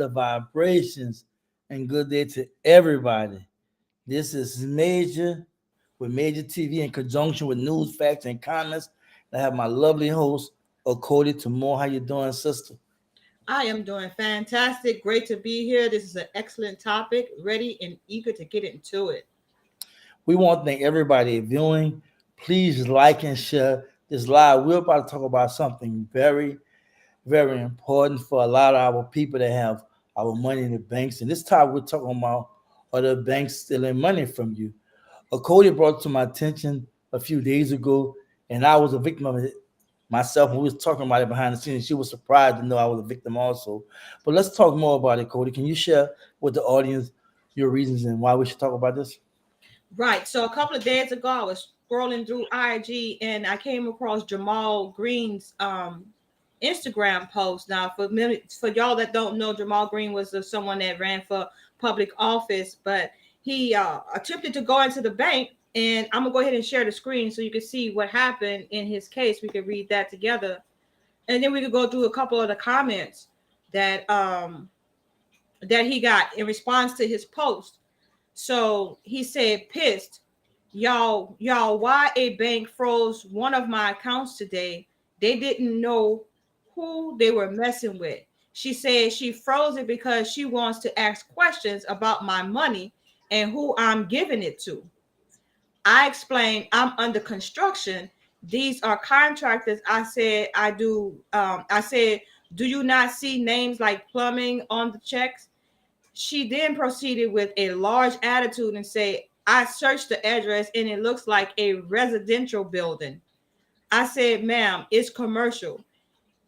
positive vibrations, and good day to everybody. This is Major with Major TV in conjunction with news, facts, and comments. I have my lovely host, Okodi Tamore. How you doing, sister? I am doing fantastic. Great to be here. This is an excellent topic. Ready and eager to get into it. We want to thank everybody viewing. Please like and share this live. We're about to talk about something very, very important for a lot of our people that have our money in the banks. And this time we're talking about are the banks stealing money from you? Cody brought it to my attention a few days ago, and I was a victim of it myself. When we was talking about it behind the scenes, she was surprised to know I was a victim also. But let's talk more about it, Cody. Can you share with the audience your reasons and why we should talk about this? Right. So a couple of days ago, I was scrolling through IG and I came across Jamal Green's Instagram post. Now, for y'all that don't know, Jamal Green was someone that ran for public office, but he attempted to go into the bank. And I'm gonna go ahead and share the screen so you can see what happened in his case. We could read that together, and then we could go through a couple of the comments that that he got in response to his post. So he said, pissed, y'all, why a bank froze one of my accounts today? They didn't know who they were messing with. She said she froze it because she wants to ask questions about my money and who I'm giving it to. I explained I'm under construction. These are contractors. I said, do you not see names like plumbing on the checks? She then proceeded with a large attitude and said, I searched the address and it looks like a residential building. I said, ma'am, it's commercial.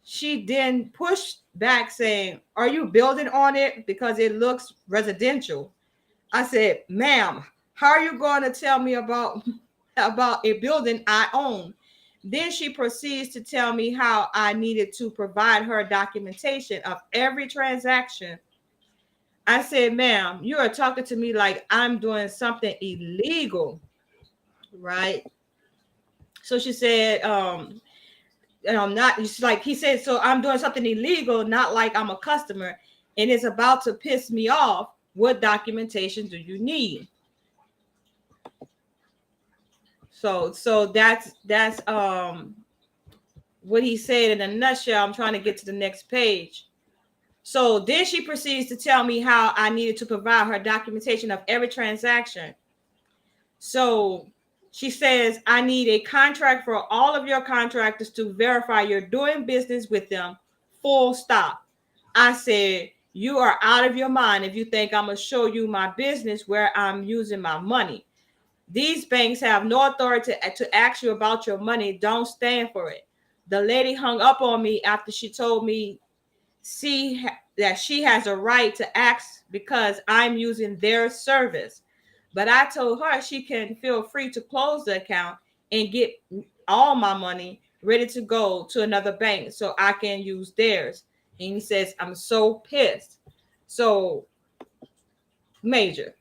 She then pushed back saying, are you building on it? Because it looks residential. I said, ma'am, how are you going to tell me about a building I own? Then she proceeds to tell me how I needed to provide her documentation of every transaction. I said, ma'am, you are talking to me like I'm doing something illegal, right? So she said, not, it's like he said, so I'm doing something illegal, not like I'm a customer, and it's about to piss me off. What documentation do you need? So that's what he said in a nutshell. I'm trying to get to the next page. So then she proceeds to tell me how I needed to provide her documentation of every transaction. So she says, I need a contract for all of your contractors to verify you're doing business with them, full stop. I said, you are out of your mind if you think I'm going to show you my business where I'm using my money. These banks have no authority to ask you about your money. Don't stand for it. The lady hung up on me after she told me see that she has a right to ask because I'm using their service. But I told her she can feel free to close the account and get all my money ready to go to another bank so I can use theirs. And he says, I'm so pissed. So, Major,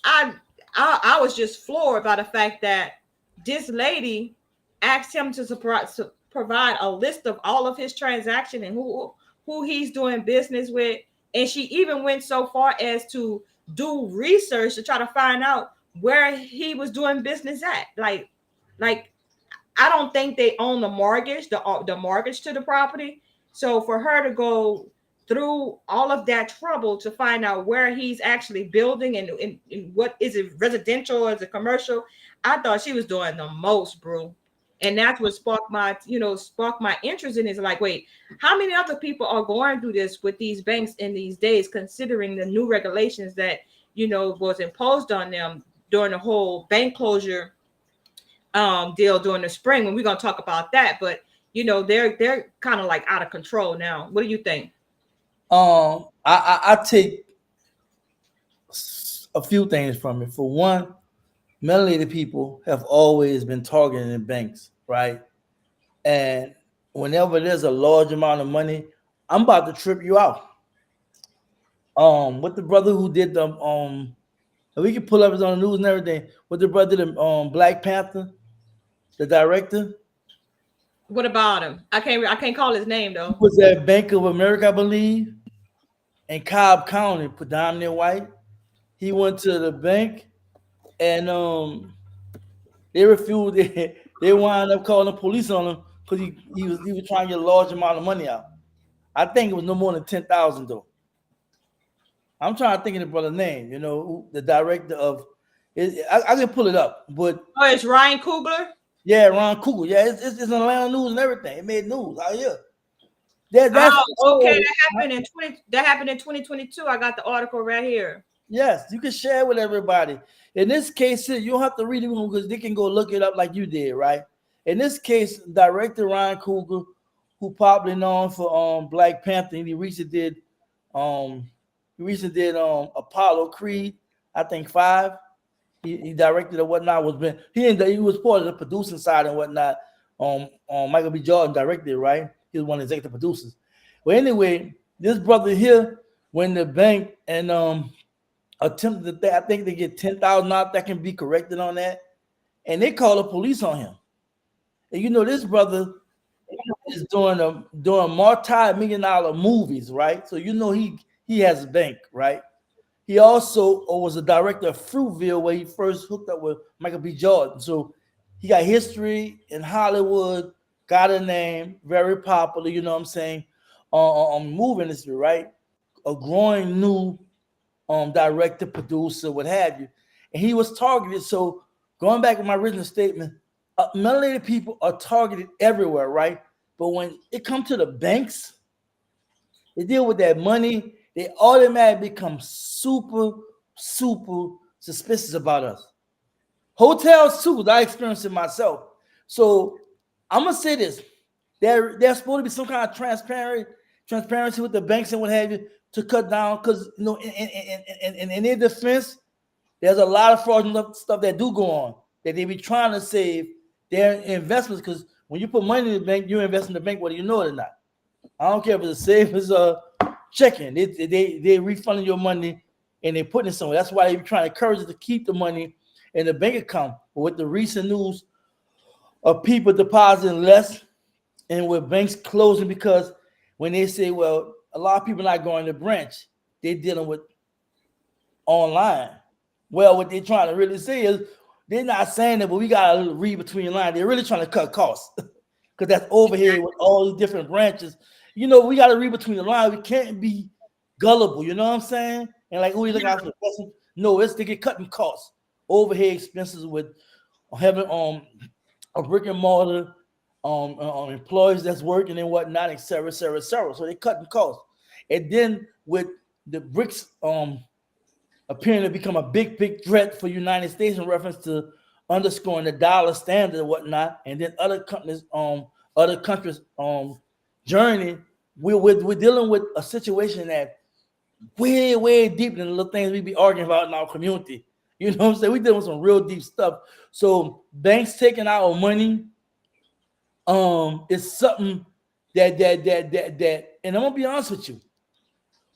I I was just floored by the fact that this lady asked him to provide a list of all of his transactions and who he's doing business with, and she even went so far as to do research to try to find out where he was doing business at. Like I don't think they own the mortgage to the property. So for her to go through all of that trouble to find out where he's actually building and what is it, residential or is it commercial, I thought she was doing the most, bro. And that's what sparked my interest in it. Is like, wait, how many other people are going through this with these banks in these days, considering the new regulations that was imposed on them during the whole bank closure deal during the spring, when we're going to talk about that. But they're kind of like out of control now. What do you think? I take a few things from it. For one, melanated people have always been targeted in banks, right? And whenever there's a large amount of money, I'm about to trip you out. With the brother who did the and we can pull up his on the news and everything. With the brother, the Black Panther, the director, What about him? I can't call his name he though. was at Bank of America, I believe. in Cobb County, predominantly white. He went to the bank and they refused. They wound up calling the police on him because he was trying to get a large amount of money out. I think it was no more than 10,000 though. I'm trying to think of the brother's name. The director of. I can pull it up, but Oh, it's Ryan Coogler. yeah, Ron Kugel. Yeah, it's on Atlanta news and everything. It made news out here. That's Oh, okay. so. That happened in 2022. I got the article right here. Yes, you can share with everybody. In this case, you don't have to read it because they can go look it up like you did, right? In this case, director Ryan Coogler, who probably known for Black Panther, and um he recently did Apollo Creed, I think 5. He directed and whatnot. He was part of the producing side and whatnot. Michael B. Jordan directed it, right? He was one of the executive producers. Well, anyway, this brother here went to the bank and attempted I think they get 10,000 out that can be corrected on that, and they call the police on him. And this brother is doing multi-million-dollar movies, right? So he has a bank, right? He also was a director of Fruitville, where he first hooked up with Michael B. Jordan. So he got history in Hollywood, got a name, very popular. You know what I'm saying? On movie industry, right? A growing new director, producer, what have you. And he was targeted. So going back to my original statement, melanated people are targeted everywhere, right? But when it comes to the banks, they deal with that money, they automatically become super, super suspicious about us. Hotels too, I experienced it myself. So I'm gonna say this: there's supposed to be some kind of transparency with the banks and what have you to cut down, because in their defense, there's a lot of fraudulent stuff that do go on that they be trying to save their investments. Because when you put money in the bank, you invest in the bank whether you know it or not. I don't care if it's a savings or checking. They refunding your money and they putting it somewhere. That's why they be trying to encourage you to keep the money in the bank account. But with the recent news of people depositing less and with banks closing, because when they say, well, a lot of people not going to branch, they're dealing with online. Well, what they're trying to really say is they're not saying that, but we got to read between the lines. They're really trying to cut costs because that's overhead with all these different branches. We got to read between the lines. We can't be gullible. You know what I'm saying? And like, we look out for the person. No, they get cutting costs, overhead expenses with having a brick and mortar, employees that's working and whatnot, et cetera, et cetera, et cetera. So they cutting costs. And then with the bricks appearing to become a big, big threat for United States in reference to underscoring the dollar standard and whatnot, and then other countries journey, we're dealing with a situation that way, way deeper than the little things we be arguing about in our community. You know what I'm saying? We dealing with some real deep stuff. So banks taking our money is something that, and I'm gonna be honest with you,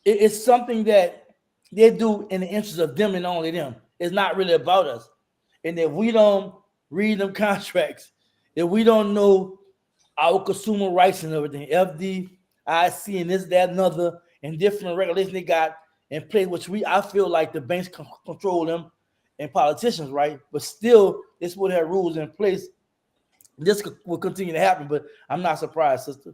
it's something that they do in the interest of them and only them. It's not really about us. And if we don't read them contracts, if we don't know our consumer rights and everything, FDIC and this, that, and other, and different regulations they got in place, which I feel like the banks control them and politicians, right? But still, this would have rules in place. This will continue to happen, but I'm not surprised, sister.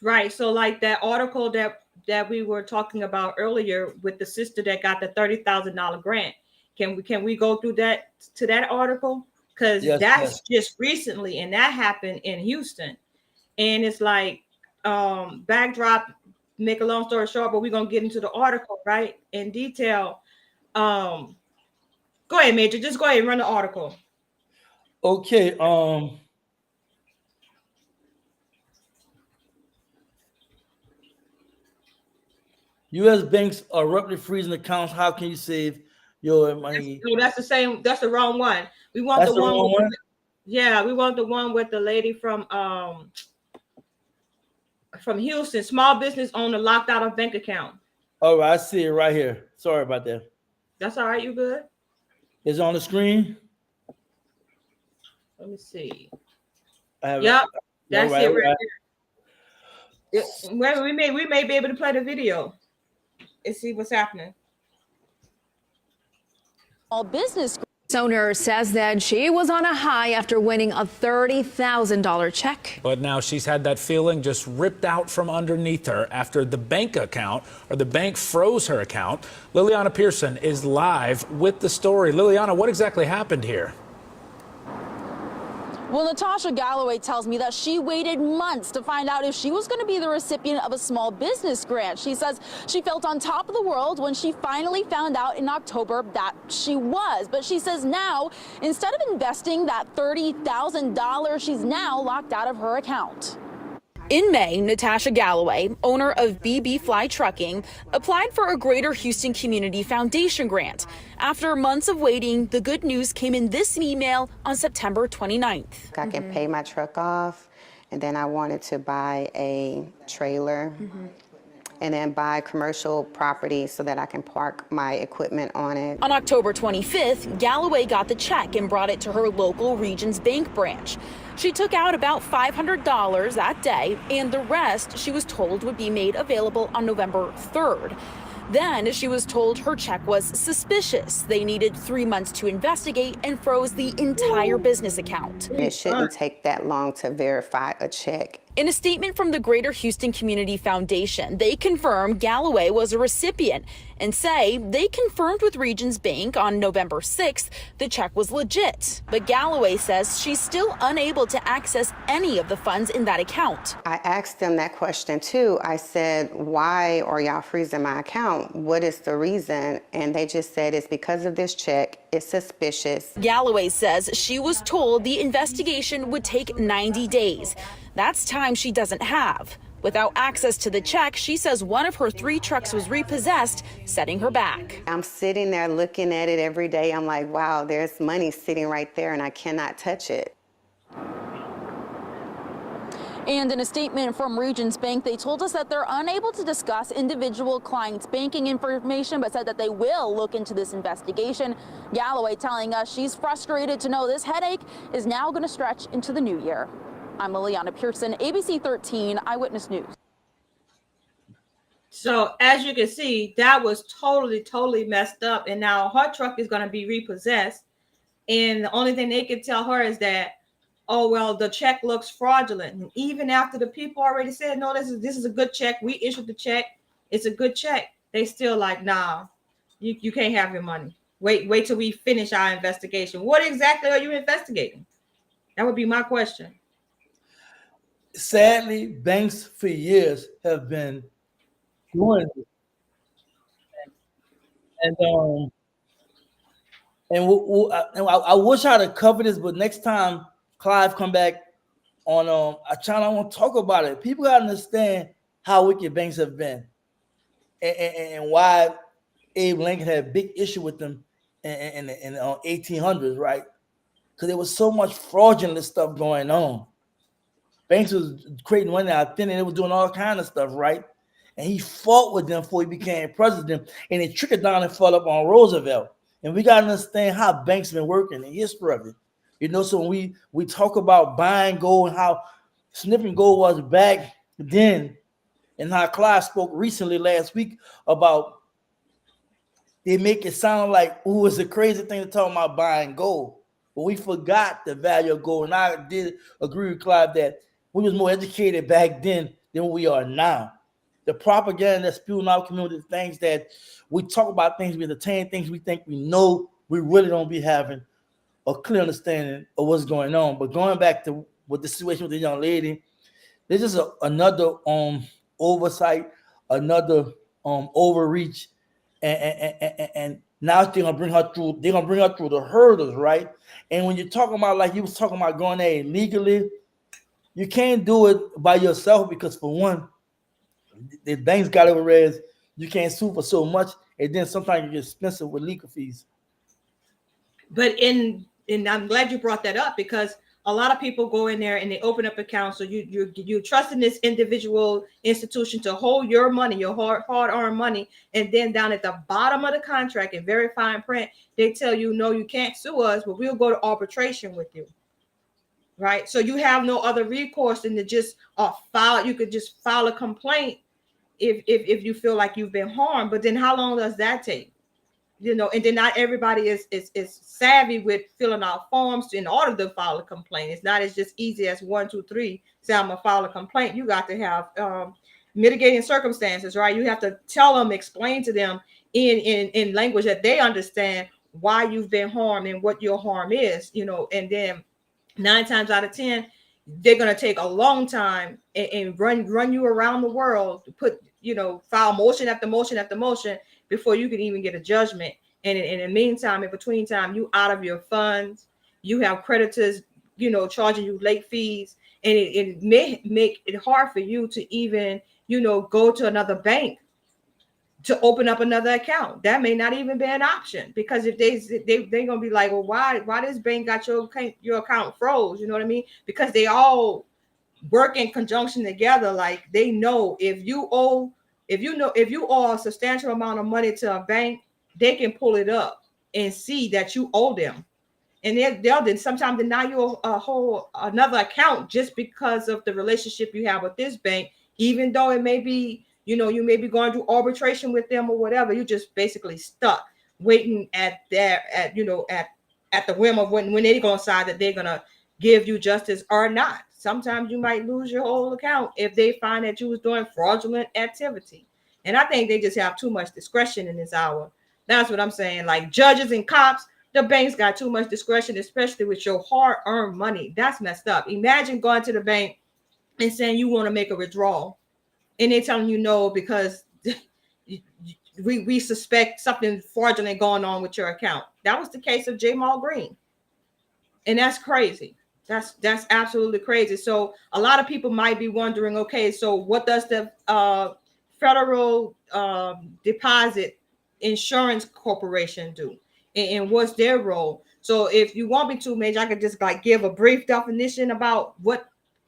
Right. So like that article that we were talking about earlier with the sister that got the $30,000 grant. Can we go through that to that article? Because Yes, that's yes. just recently, and that happened in Houston. And it's like backdrop, make a long story short, but we're gonna get into the article right in detail. Um, Go ahead, Major. Just go ahead and run the article. Okay. U.S. banks are abruptly freezing accounts. How can you save your money? No, that's the same. That's the wrong one. We want the That's the one wrong with one. yeah, we want the one with the lady from Houston. Small business owner locked out of bank account. All right, I see it right here. Sorry about that. That's all right. You good? It's on the screen. Let me see. I have it. Yep, All that's right, it all right right. there. Well, we may be able to play the video. and see what's happening. Small business owner says that she was on a high after winning a $30,000 check. But now she's had that feeling just ripped out from underneath her after the bank froze her account. Liliana Pearson is live with the story. Liliana, what exactly happened here? Well, Natasha Galloway tells me that she waited months to find out if she was going to be the recipient of a small business grant. She says she felt on top of the world when she finally found out in October that she was. But she says now, instead of investing that $30,000, she's now locked out of her account. In May, Natasha Galloway, owner of BB Fly Trucking, applied for a Greater Houston Community Foundation grant. After months of waiting, the good news came in this email on September 29th. I can pay my truck off, and then I wanted to buy a trailer and then buy commercial property so that I can park my equipment on it. On October 25th, Galloway got the check and brought it to her local Regions Bank branch. She took out about $500 that day, and the rest she was told would be made available on November 3rd. Then she was told her check was suspicious. They needed 3 months to investigate and froze the entire business account. And it shouldn't take that long to verify a check. In a statement from the Greater Houston Community Foundation, they confirm Galloway was a recipient and say they confirmed with Regions Bank on November 6th the check was legit. But Galloway says she's still unable to access any of the funds in that account. I asked them that question too. I said, why are y'all freezing my account? What is the reason? And they just said it's because of this check. It's suspicious. Galloway says she was told the investigation would take 90 days. That's time she doesn't have. Without access to the check, she says one of her 3 trucks was repossessed, setting her back. I'm sitting there looking at it every day. I'm like, wow, there's money sitting right there and I cannot touch it. And in a statement from Regions Bank, they told us that they're unable to discuss individual clients' banking information, but said that they will look into this investigation. Galloway telling us she's frustrated to know this headache is now going to stretch into the new year. I'm Liliana Pearson, ABC 13 Eyewitness News. So as you can see, that was totally messed up. And now her truck is going to be repossessed. And the only thing they can tell her is that, oh, well, the check looks fraudulent. And even after the people already said, no, this is a good check. We issued the check. It's a good check. They still like, nah, you can't have your money. Wait till we finish our investigation. What exactly are you investigating? That would be my question. Sadly, banks for years have been doing this. I wish I'd have covered this, but next time Clive come back on I want to talk about it. People gotta understand how wicked banks have been, and why Abe Lincoln had a big issue with them in the 1800s, right? Because there was so much fraudulent stuff going on. Banks was creating money out of thin, and they was doing all kind of stuff, right? And he fought with them before he became president, and it trickled down and fell up on Roosevelt. And we got to understand how banks been working, the history of it. You know, so when we talk about buying gold and how sniffing gold was back then, and how Clive spoke recently last week about they make it sound like, ooh, it's a crazy thing to talk about buying gold. But we forgot the value of gold. And I did agree with Clive that we was more educated back then than we are now. The propaganda that's spewing out community, things that we talk about, things we entertain, things we think we know, we really don't be having a clear understanding of what's going on. But going back to what the situation with the young lady, there's just another oversight, another overreach, and now they're gonna bring her through. They're gonna bring her through the hurdles, right? And when you're talking about, like you was talking about, going there illegally, you can't do it by yourself because, for one, the banks got over as you can't sue for so much, and then sometimes you get expensive with legal fees. But and I'm glad you brought that up, because a lot of people go in there and they open up accounts. So you trust in this individual institution to hold your money, your hard-earned money, and then down at the bottom of the contract in very fine print, they tell you, no, you can't sue us, but we'll go to arbitration with you. Right? So you have no other recourse than to just file. You could just file a complaint if you feel like you've been harmed. But then how long does that take? And then not everybody is savvy with filling out forms in order to file a complaint. It's not as just easy as 1, 2, 3. Say I'm gonna file a complaint. You got to have mitigating circumstances, right? You have to tell them, explain to them in language that they understand why you've been harmed and what your harm is. And then 9 times out of 10, they're gonna take a long time and run you around the world to put, file motion after motion after motion before you can even get a judgment. And in the meantime, in between time, you out of your funds, you have creditors, charging you late fees, and it may make it hard for you to even, go to another bank to open up another account. That may not even be an option, because if they're gonna be like, well, why this bank got your account froze? You know what I mean? Because they all work in conjunction together. Like, they know if you owe a substantial amount of money to a bank, they can pull it up and see that you owe them, and they'll then sometimes deny you another account just because of the relationship you have with this bank, even though it may be, you may be going through arbitration with them or whatever. You just basically stuck waiting at the whim of when they're gonna decide that they're gonna give you justice or not. Sometimes you might lose your whole account if they find that you was doing fraudulent activity. And I think they just have too much discretion in this hour. That's what I'm saying. Like judges and cops, the banks got too much discretion, especially with your hard-earned money. That's messed up. Imagine going to the bank and saying you want to make a withdrawal, and they're telling you no because we suspect something fraudulent going on with your account. That was the case of Jamal Green, and that's crazy. That's absolutely crazy. So a lot of people might be wondering, okay, so what does the Federal Deposit Insurance Corporation do, and what's their role? So if you want me to, Major, I could just like give a brief definition about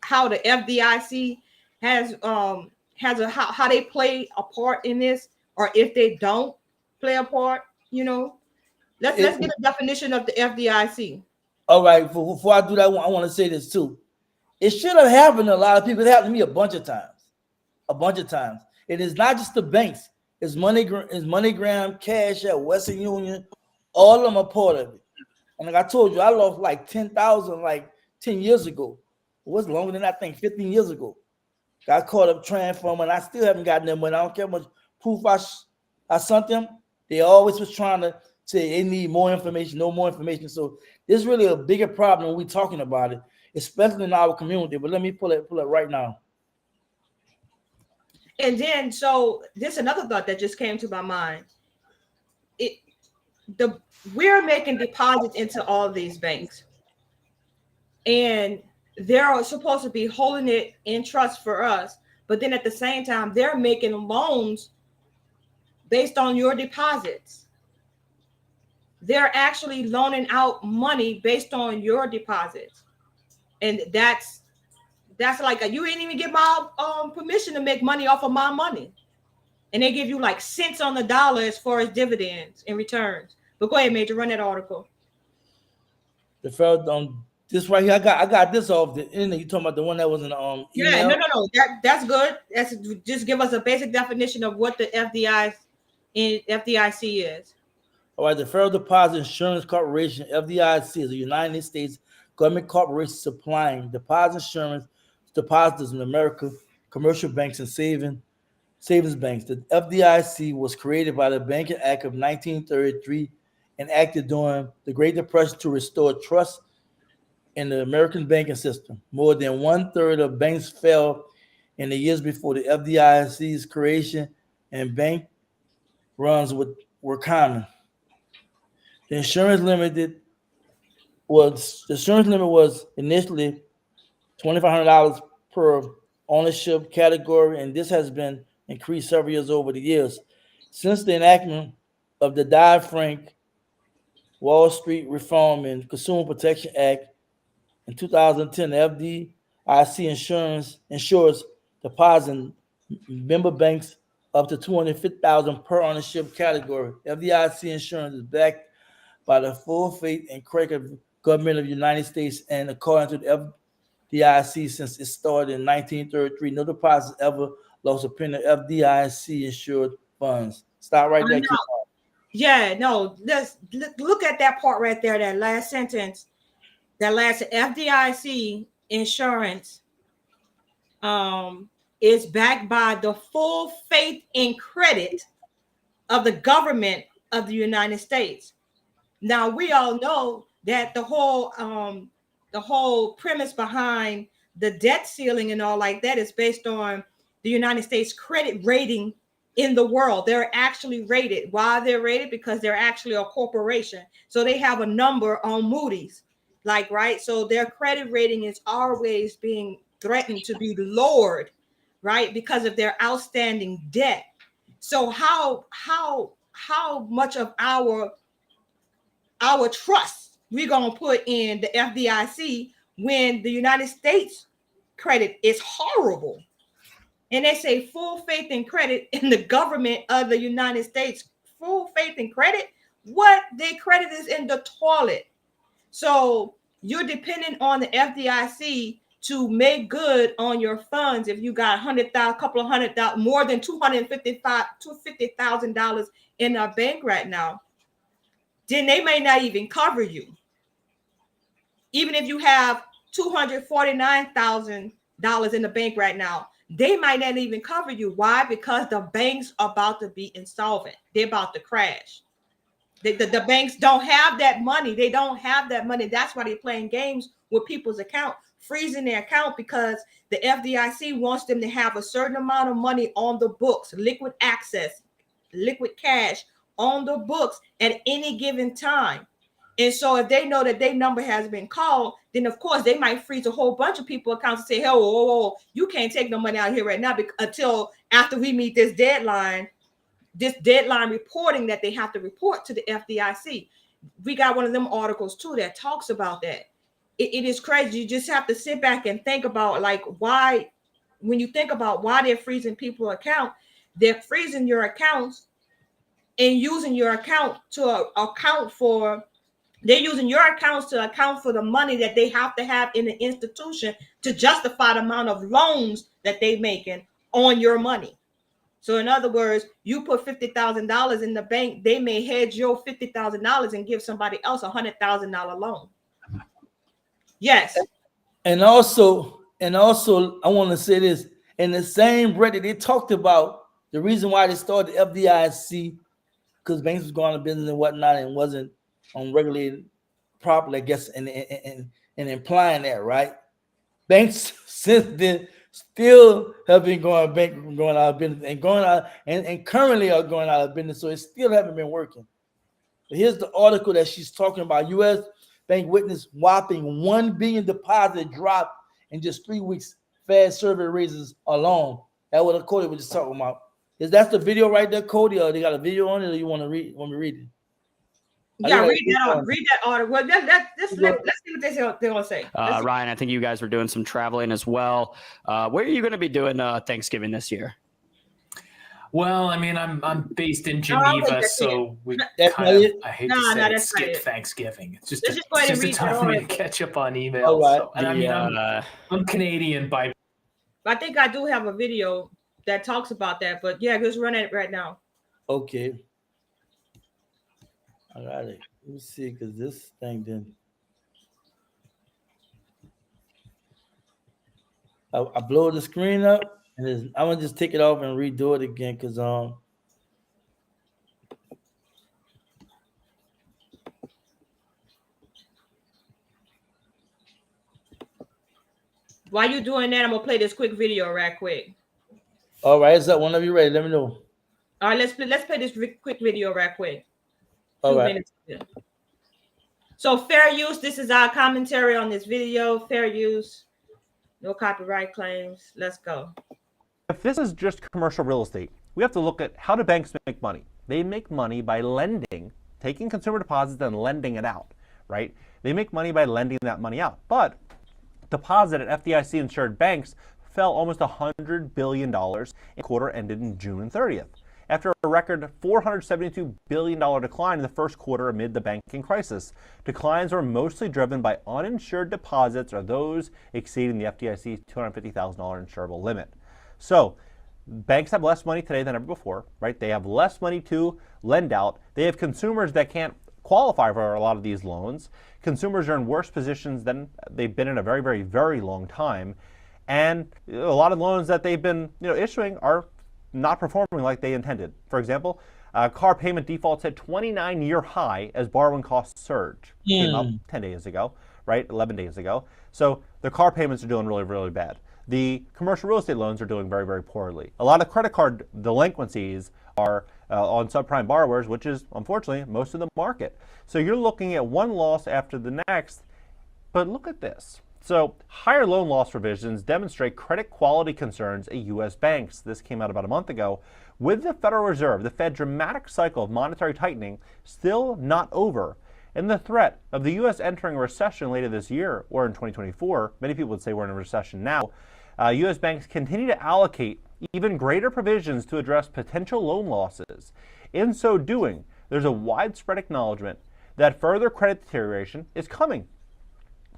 how the FDIC has how they play a part in this, or if they don't play a part. Let's get a definition of the FDIC. All right, before I do that, I want to say this too. It should have happened to a lot of people. It happened to me a bunch of times. It is not just the banks. It's MoneyGram, Cash at Western Union. All of them are part of it. And like I told you, I lost like 10,000 like 10 years ago. It was longer than I think 15 years ago. Got caught up transforming, and I still haven't gotten them money. I don't care how much proof I sent them. They always was trying to say they need more information, no more information. So this is really a bigger problem when we're talking about it, especially in our community. But let me pull it right now. And then, so this another thought that just came to my mind. We're making deposits into all of these banks, and they're supposed to be holding it in trust for us. But then at the same time, they're making loans based on your deposits. They're actually loaning out money based on your deposits, and that's like you ain't even get my permission to make money off of my money, and they give you like cents on the dollar as far as dividends and returns. But go ahead, Major, run that article. The federal this right here, I got this off the internet. You talking about the one that was in the email? Yeah, no. That's good. That's just give us a basic definition of what the FDIC is. All right, the Federal Deposit Insurance Corporation, FDIC, is a United States government corporation supplying deposit insurance to depositors in America, commercial banks, and savings banks. The FDIC was created by the Banking Act of 1933 and acted during the Great Depression to restore trust in the American banking system. More than 1/3 of banks fell in the years before the FDIC's creation, and bank runs were common. The insurance limit was initially $2,500 per ownership category, and this has been increased several years over the years. Since the enactment of the Dodd-Frank Wall Street Reform and Consumer Protection Act in 2010, the FDIC insures depositing member banks up to $250,000 per ownership category. FDIC insurance is backed by the full faith and credit of the government of the United States, and according to the FDIC, since it started in 1933, no deposit ever lost a pen of FDIC insured funds. Stop right I there. know. Keep on. Yeah, no, let's look at that part right there, that last sentence. That last FDIC insurance is backed by the full faith and credit of the government of the United States. Now we all know that the whole premise behind the debt ceiling and all like that is based on the United States credit rating in the world. They're actually rated. Why they're rated? Because they're actually a corporation. So they have a number on Moody's, like, right? So their credit rating is always being threatened to be lowered, right? Because of their outstanding debt. So how much of our trust we're going to put in the FDIC when the United States credit is horrible? And they say full faith and credit in the government of the United States. Full faith and credit? What? Their credit is in the toilet. So you're dependent on the FDIC to make good on your funds. If you got couple of hundred thousand, more than $250,000 in a bank right now, then they may not even cover you. Even if you have $249,000 in the bank right now, they might not even cover you. Why? Because the banks are about to be insolvent. They're about to crash. The banks don't have that money. They don't have that money. That's why they're playing games with people's account, freezing their account, because the FDIC wants them to have a certain amount of money on the books, liquid access, liquid cash on the books at any given time. And so if they know that their number has been called, then of course they might freeze a whole bunch of people accounts and say, "Hell, whoa, you can't take no money out here right now until after we meet this deadline reporting that they have to report to the FDIC." We got one of them articles too that talks about that. It is crazy. You just have to sit back and think about, like, why, when you think about why they're freezing people's account, they're freezing your accounts and using your account to account for. They're using your accounts to account for the money that they have to have in the institution to justify the amount of loans that they're making on your money. So in other words, you put $50,000 in the bank, they may hedge your $50,000 and give somebody else $100,000 loan. Yes. And also, I want to say this, in the same breath that they talked about the reason why they started FDIC, because banks was going out of business and whatnot and wasn't regulated properly, I guess, and implying that, right? Banks since then still have been going out of business and going out and currently are going out of business, so it still haven't been working. But here's the article that she's talking about. U.S. bank witness whopping $1 billion deposit drop in just 3 weeks. Fed survey raises alone. That what Cody was just talking about. Is that the video right there, Cody, or they got a video on it, or you want me to read it? Yeah, read that article. Well, let's see what they're going to say. Ryan, I think you guys were doing some traveling as well. Where are you going to be doing Thanksgiving this year? Well, I mean, I'm based in Geneva, so we I hate to say it, skip Thanksgiving. It's just a time for me to catch up on email. Right. So, and I mean, I'm Canadian by. I think I do have a video that talks about that, but yeah, just run it right now. Okay. All right. Let me see, because this thing didn't. I blow the screen up, and I'm gonna just take it off and redo it again, because while you're doing that, I'm gonna play this quick video right quick. All right, so whenever you're ready, let me know. All right, let's play this quick video right quick. All right. So fair use. This is our commentary on this video. Fair use. No copyright claims. Let's go. If this is just commercial real estate, we have to look at how do banks make money. They make money by lending, taking consumer deposits and lending it out, right? They make money by lending that money out. But deposit at FDIC-insured banks fell almost $100 billion in quarter ended in June 30th. After a record $472 billion decline in the first quarter amid the banking crisis. Declines were mostly driven by uninsured deposits or those exceeding the FDIC's $250,000 insurable limit. So banks have less money today than ever before, right? They have less money to lend out. They have consumers that can't qualify for a lot of these loans. Consumers are in worse positions than they've been in a very, very, very long time. And a lot of loans that they've been issuing are not performing like they intended. For example, car payment defaults hit 29-year high as borrowing costs surge. Came up 10 days ago, right? 11 days ago. So the car payments are doing really, really bad. The commercial real estate loans are doing very, very poorly. A lot of credit card delinquencies are on subprime borrowers, which is unfortunately most of the market. So you're looking at one loss after the next. But look at this. So higher loan loss provisions demonstrate credit quality concerns at U.S. banks. This came out about a month ago. With the Federal Reserve, the Fed's dramatic cycle of monetary tightening still not over, and the threat of the U.S. entering a recession later this year or in 2024, many people would say we're in a recession now, U.S. banks continue to allocate even greater provisions to address potential loan losses. In so doing, there's a widespread acknowledgement that further credit deterioration is coming.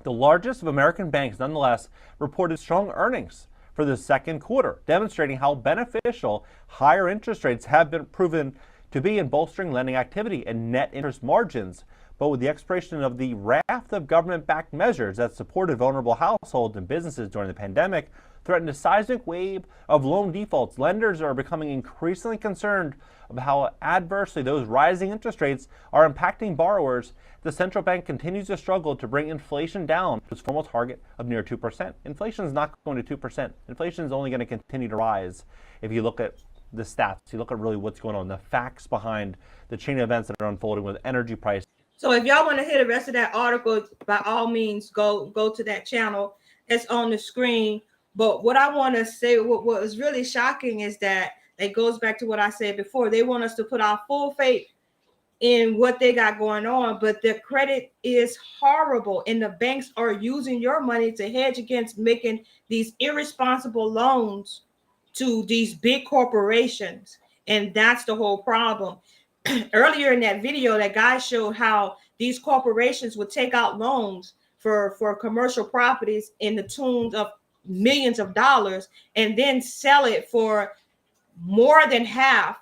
The largest of American banks, nonetheless, reported strong earnings for the second quarter, demonstrating how beneficial higher interest rates have been proven to be in bolstering lending activity and net interest margins. But with the expiration of the raft of government-backed measures that supported vulnerable households and businesses during the pandemic, threatened a seismic wave of loan defaults, lenders are becoming increasingly concerned about how adversely those rising interest rates are impacting borrowers. The central bank continues to struggle to bring inflation down to its formal target of near 2%. Inflation is not going to 2%. Inflation is only going to continue to rise. If you look at the stats, you look at really what's going on, the facts behind the chain of events that are unfolding with energy prices. So if y'all want to hear the rest of that article, by all means, go to that channel. It's on the screen. But what I want to say, what was really shocking is that it goes back to what I said before. They want us to put our full faith in what they got going on, but the credit is horrible, and the banks are using your money to hedge against making these irresponsible loans to these big corporations, and that's the whole problem. Earlier in that video, that guy showed how these corporations would take out loans for commercial properties in the tune of millions of dollars and then sell it for more than half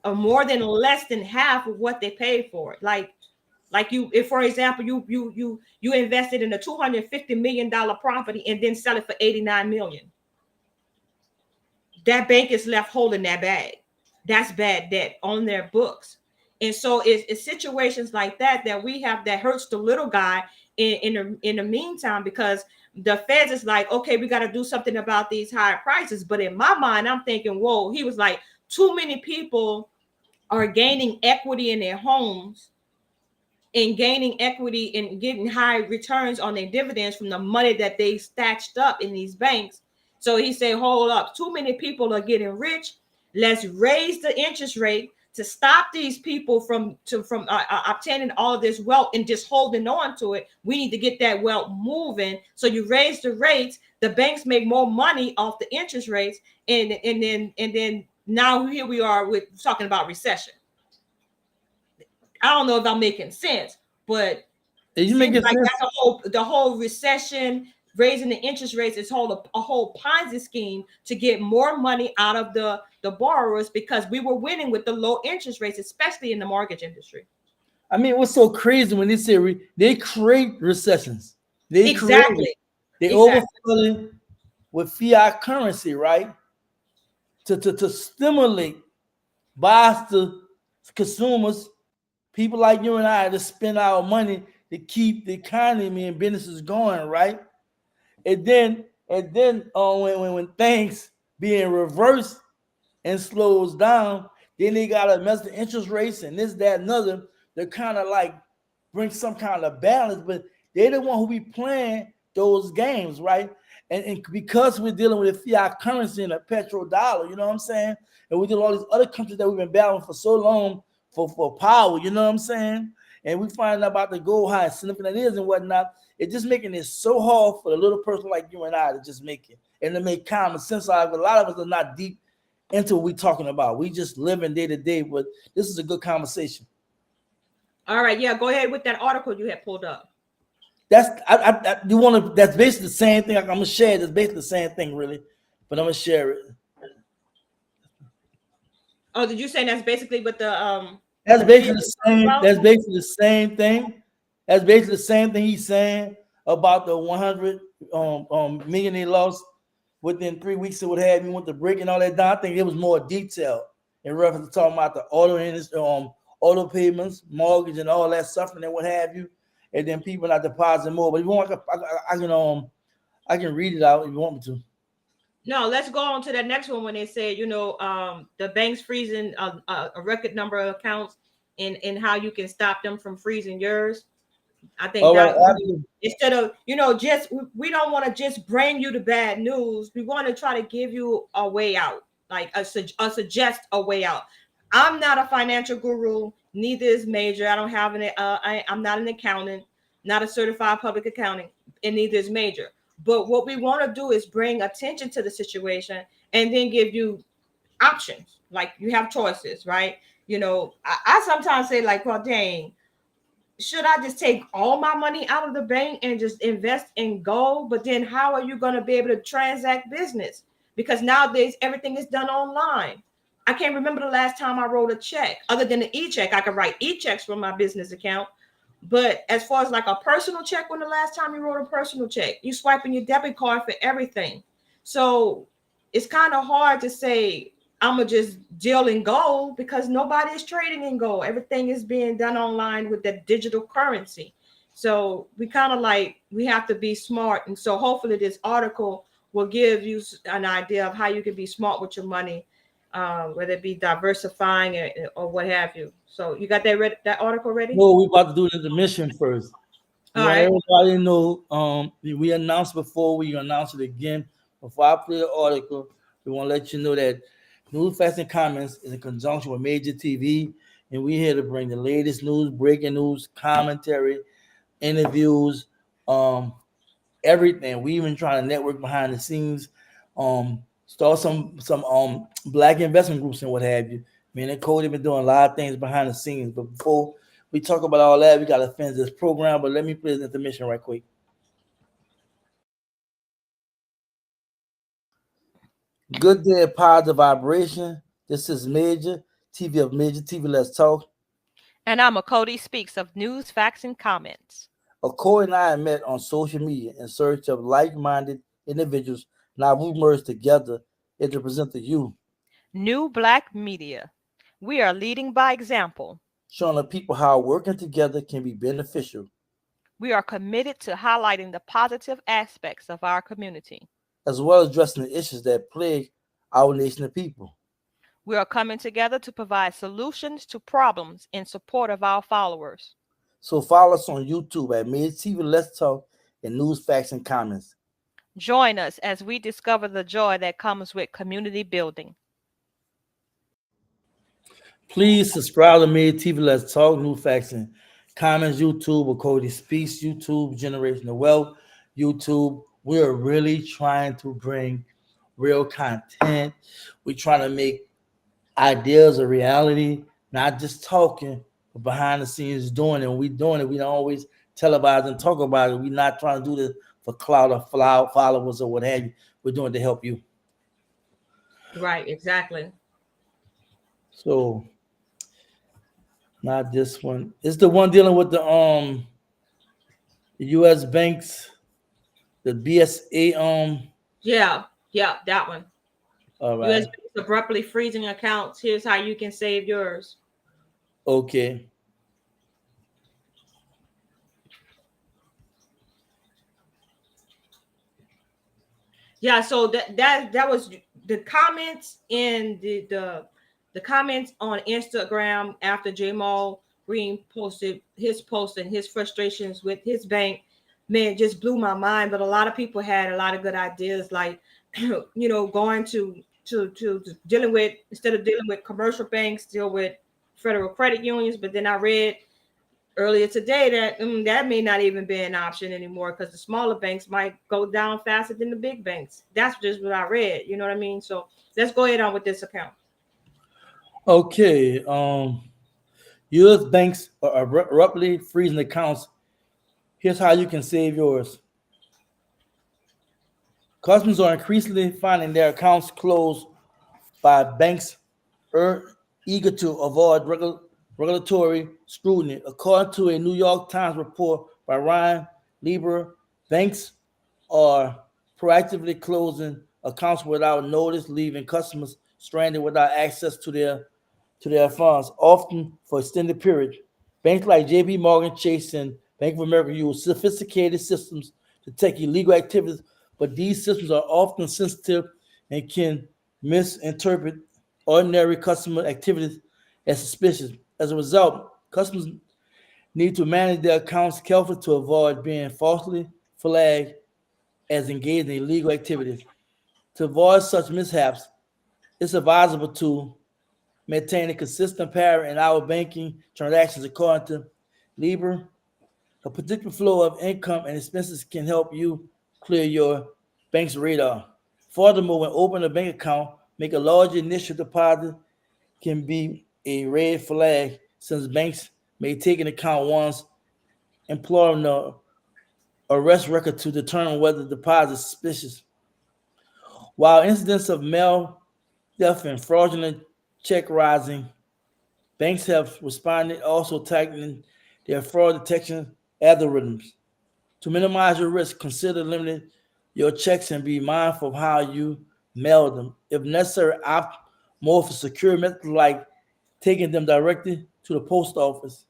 or more than less than half of what they paid for it. Like you, if for example, you invested in a $250 million property and then sell it for 89 million. That bank is left holding that bag. That's bad debt on their books. And so it's situations like that we have that hurts the little guy in the meantime, because the Feds is like, okay, we got to do something about these higher prices. But in my mind, I'm thinking, whoa, he was like, too many people are gaining equity in their homes and gaining equity and getting high returns on their dividends from the money that they stashed up in these banks. So he said, hold up, too many people are getting rich. Let's raise the interest rate to stop these people from obtaining all of this wealth and just holding on to it. We need to get that wealth moving. So you raise the rates, the banks make more money off the interest rates, and then now here we are with talking about recession. I don't know if I'm making sense, but you make it like sense. That's the whole recession, raising the interest rates is a whole Ponzi scheme to get more money out of the borrowers, because we were winning with the low interest rates, especially in the mortgage industry. I mean, what's so crazy when they say they create recessions? They overflow with fiat currency, right? To stimulate buys to consumers, people like you and I, to spend our money to keep the economy and businesses going, right? And then when things being reversed and slows down, then they gotta mess the interest rates and this, that, and other. They're kind of like bring some kind of balance, but they're the one who be playing those games, right? And because we're dealing with a fiat currency and a petrodollar, you know what I'm saying? And we deal with all these other countries that we've been battling for so long for power, you know what I'm saying? And we find out about the gold, how significant it is and whatnot. It's just making it so hard for a little person like you and I to just make it and to make common sense out of it. A lot of us are not deep into what we're talking about. We just living day to day, but this is a good conversation. All right, yeah, go ahead with that article you had pulled up. That's that's basically the same thing. I'm gonna share it. It's basically the same thing, really, but I'm gonna share it. Oh, did you say that's basically what the That's basically the same. That's basically the same thing. That's basically the same thing he's saying about the 100 million they lost within 3 weeks of what have you, went to break and all that down. I think it was more detailed in reference to talking about the auto industry, auto payments, mortgage, and all that suffering and what have you. And then people not depositing more. But if you want, I can read it out if you want me to. No, let's go on to the next one when they say, the bank's freezing a record number of accounts and how you can stop them from freezing yours. I think all that right, instead of, just we don't want to just bring you the bad news. We want to try to give you a way out, like suggest a way out. I'm not a financial guru, neither is Major. I don't have I'm not an accountant, not a certified public accounting, and neither is Major. But what we want to do is bring attention to the situation and then give you options. Like you have choices, right? I sometimes say like, well, dang, should I just take all my money out of the bank and just invest in gold? But then how are you going to be able to transact business? Because nowadays everything is done online. I can't remember the last time I wrote a check other than an e-check. I could write e-checks from my business account. But as far as like a personal check, when the last time you wrote a personal check, you swiping your debit card for everything. So it's kind of hard to say, I'm going to just deal in gold because nobody is trading in gold. Everything is being done online with the digital currency. So we kind of we have to be smart. And so hopefully this article will give you an idea of how you can be smart with your money, whether it be diversifying or what have you. So you got that article ready? No, we about to do the intermission first. We want everybody to know. We announced before. We announce it again before I play the article. We want to let you know that News, Facts, and Comments is in conjunction with Major TV, and we're here to bring the latest news, breaking news, commentary, interviews, everything. We even trying to network behind the scenes, start some black investment groups and what have you. Me and Cody been doing a lot of things behind the scenes, but before we talk about all that, we got to finish this program. But let me play the intermission right quick. Good day, positive vibration. This is Major TV of Major TV. Let's talk. And I'm a Cody Speaks of News, Facts, and Comments. Cody and I met on social media in search of like-minded individuals. Now we merged together and to present to you New Black Media. We are leading by example, showing the people how working together can be beneficial. We are committed to highlighting the positive aspects of our community, as well as addressing the issues that plague our nation of people. We are coming together to provide solutions to problems in support of our followers. So follow us on YouTube at Major TV Let's Talk and News, Facts, and Comments. Join us as we discover the joy that comes with community building. Please subscribe to Major TV Let's Talk, News, Facts, and Comments, YouTube, or Cody Speaks, YouTube, Generational Wealth, YouTube. We're really trying to bring real content. We're trying to make ideas a reality, not just talking, but behind the scenes doing it. When we're doing it, we don't always televise and talk about it. We're not trying to do this for clout or followers or what have you. We're doing it to help you. Right, exactly. So, not this one. It's the one dealing with the U.S. banks, the BSA. Yeah, that one. All right. U.S. banks abruptly freezing accounts. Here's how you can save yours. Okay. Yeah, so that was the comments in the comments on Instagram after Jamal Green posted his post and his frustrations with his bank. Man, just blew my mind. But a lot of people had a lot of good ideas, like going to dealing with, instead of dealing with commercial banks, deal with federal credit unions. But then I read earlier today that that may not even be an option anymore because the smaller banks might go down faster than the big banks. That's just what I read. You know what I mean? So let's go ahead on with this account. Okay. U.S. banks are abruptly freezing accounts. Here's how you can save yours. Customers are increasingly finding their accounts closed by banks eager to avoid regulatory scrutiny. According to a New York Times report by Ryan Lieber, banks are proactively closing accounts without notice, leaving customers stranded without access to their funds, often for extended periods. Banks like J.P. Morgan Chase and Bank of America use sophisticated systems to detect illegal activities, but these systems are often sensitive and can misinterpret ordinary customer activities as suspicious. As a result, customers need to manage their accounts carefully to avoid being falsely flagged as engaged in illegal activities. To avoid such mishaps, it's advisable to maintain a consistent pattern in our banking transactions. According to Lieber, a predictable flow of income and expenses can help you clear your bank's radar. Furthermore, when opening a bank account, make a large initial deposit can be a red flag since banks may take into account one's employer arrest record to determine whether the deposit is suspicious. While incidents of mail theft and fraudulent check rising, banks have responded, also tightening their fraud detection algorithms. To minimize your risk, consider limiting your checks and be mindful of how you mail them. If necessary, opt more for secure methods like taking them directly to the post office.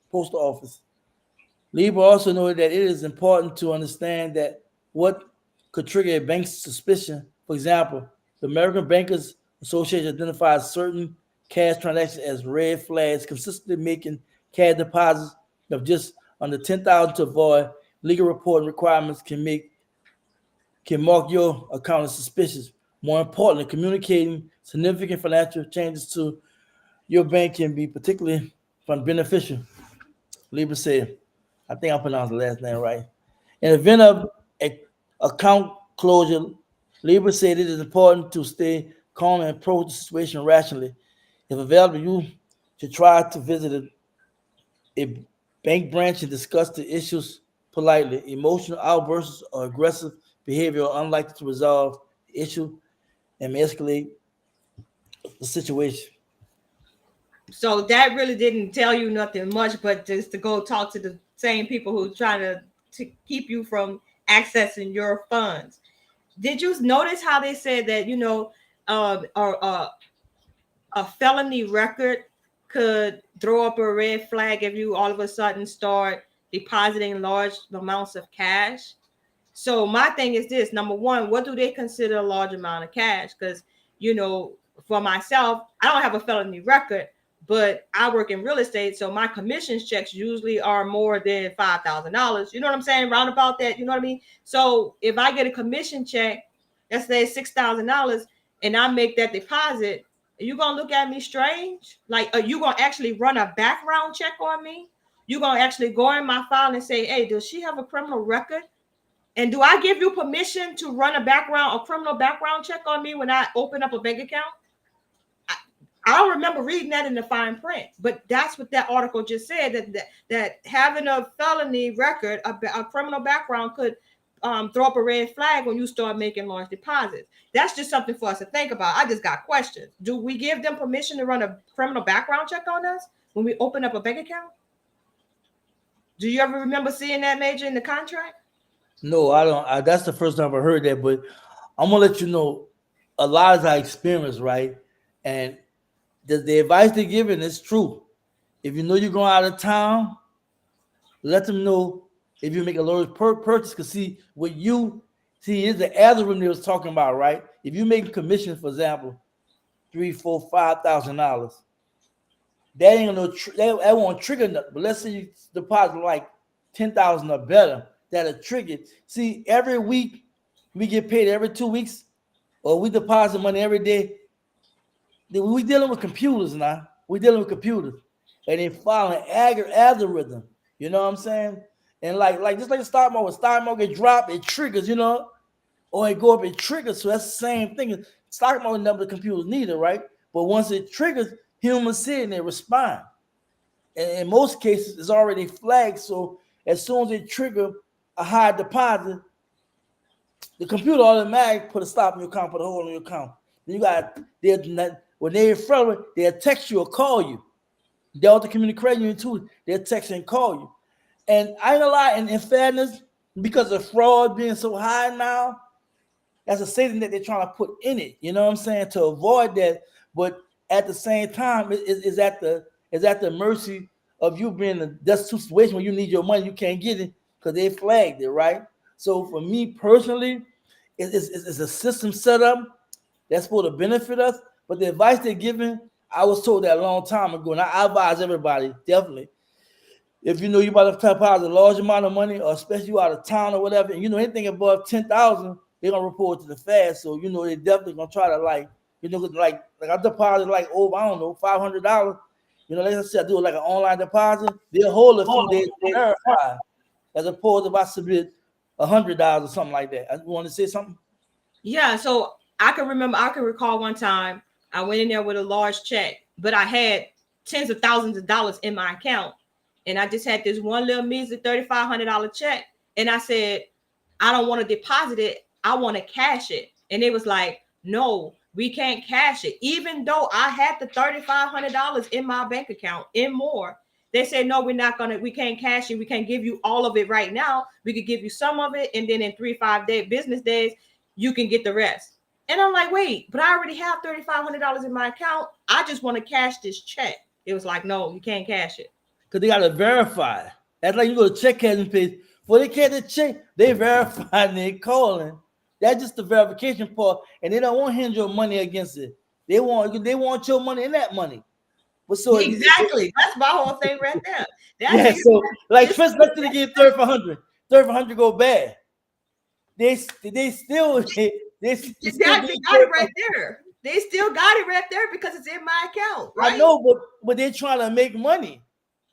Lieber also noted that it is important to understand that what could trigger a bank's suspicion. For example, the American Bankers Association identifies certain cash transactions as red flags, consistently making cash deposits of just under $10,000 to avoid legal reporting requirements can mark your account as suspicious. More importantly, communicating significant financial changes to your bank can be particularly beneficial. Lieber said, I think I pronounced the last name right. In the event of account closure, Lieber said it is important to stay calm and approach the situation rationally. If available, you should try to visit a bank branch and discuss the issues politely. Emotional outbursts or aggressive behavior are unlikely to resolve the issue and may escalate the situation. So that really didn't tell you nothing much, but just to go talk to the same people who trying to keep you from accessing your funds. Did you notice how they said that, a felony record could throw up a red flag if you all of a sudden start depositing large amounts of cash? So my thing is this: number one, what do they consider a large amount of cash? Because, for myself, I don't have a felony record, but I work in real estate, so my commissions checks usually are more than $5,000. You know what I'm saying? Round about that, you know what I mean? So if I get a commission check, let's say $6,000, and I make that deposit, are you gonna look at me strange? Like, are you gonna actually run a background check on me? You gonna actually go in my file and say, hey, does she have a criminal record? And do I give you permission to run a criminal background check on me when I open up a bank account? I don't remember reading that in the fine print, but that's what that article just said, that having a felony record, a criminal background could throw up a red flag when you start making large deposits. That's just something for us to think about. I just got questions. Do we give them permission to run a criminal background check on us when we open up a bank account? Do you ever remember seeing that, Major, in the contract? No, I don't. That's the first time I heard that, but I'm gonna let you know a lot of our experience, right? And the advice they're giving is true. If you know you're going out of town, let them know if you make a large purchase. Because is the algorithm they was talking about, right? If you make a commission, for example, $3,000, $4,000, $5,000, that ain't that won't trigger nothing. But let's say you deposit like 10,000 or better, that'll trigger. See, every week we get paid every 2 weeks, or we deposit money every day. We dealing with computers now. We dealing with computers, and they following algorithm. You know what I'm saying? And like just like the stock market, when stock market drop, it triggers. Or it go up, it triggers. So that's the same thing. Stock market number the computers neither, right? But once it triggers, humans see it and they respond. And in most cases, it's already flagged. So as soon as it trigger a high deposit, the computer automatically put a stop in your account, put a hold on your account. Then you got when they're fraudulent, they'll text you or call you. Delta Community Credit Union too, they'll text and call you. And I ain't gonna lie, in fairness, because of fraud being so high now, that's a safety net they're trying to put in it. You know what I'm saying? To avoid that, but at the same time, it's at the mercy of you being in a destitute situation where you need your money, you can't get it because they flagged it, right? So for me personally, it's a system set up that's supposed to benefit us. But the advice they're giving, I was told that a long time ago, and I advise everybody definitely. If you know you about to deposit a large amount of money, or especially you out of town or whatever, and you know anything above 10,000, they're gonna report it to the Fed. So you know they're definitely gonna try to like I deposit like over $500. You know, like I said, I do like an online deposit. They'll hold a few days to verify, as opposed to if I submit $100 or something like that. I want to say something. Yeah, so I can recall one time I went in there with a large check, but I had tens of thousands of dollars in my account. And I just had this one little measly $3,500 check. And I said, I don't want to deposit it. I want to cash it. And it was like, no, we can't cash it. Even though I had the $3,500 in my bank account and more, they said, no, we can't cash it. We can't give you all of it right now. We could give you some of it. And then in 3-5 business days, you can get the rest. And I'm like, wait, but I already have $3,500 in my account. I just want to cash this check. It was like, no, you can't cash it. Because they got to verify. That's like you go to check cashing page. Before they catch the check, they verify and they calling. That's just the verification part. And they don't want to hand your money against it. They want your money in that money. But so exactly. That's my whole thing right there. So like first, let's say they get 3,500. 3,500 go bad. They still got it right there. They still got it right there because it's in my account. Right? I know, but they're trying to make money.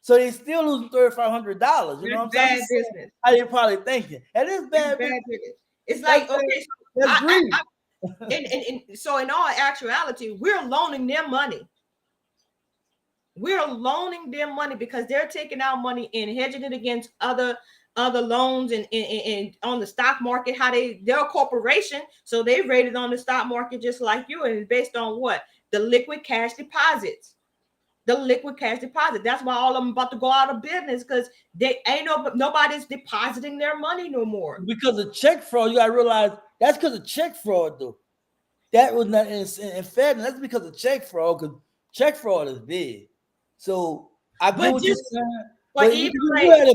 So they still losing $3,500. You know what I'm saying? Bad business. How you probably thinking? And it's bad business. It's like, okay, so that's greed. So in all actuality, we're loaning them money. We're loaning them money because they're taking our money and hedging it against other loans and on the stock market. They're a corporation, so they rated on the stock market just like you, and it's based on what? The liquid cash deposits. That's why all of them about to go out of business because they ain't nobody's depositing their money no more. Because of check fraud, you gotta realize that's because of check fraud, though. That was not in fact, that's because of check fraud, because check fraud is big. So I get what you're saying. But if you had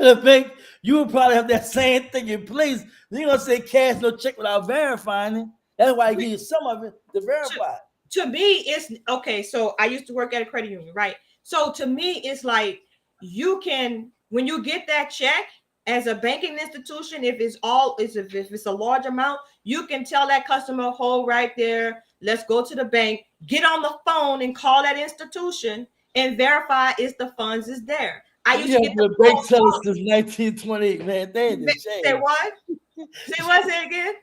a bank, you would probably have that same thing in place. You're gonna say cash no check without verifying it. That's why I give you some of it to verify. To me, it's okay. So I used to work at a credit union, right? So to me, it's like you can, when you get that check as a banking institution, if it's a large amount, you can tell that customer, hold right there. Let's go to the bank, get on the phone and call that institution and verify if the funds is there. I used to get the bank tellers since 1928, man. Say what? Say what? Say again.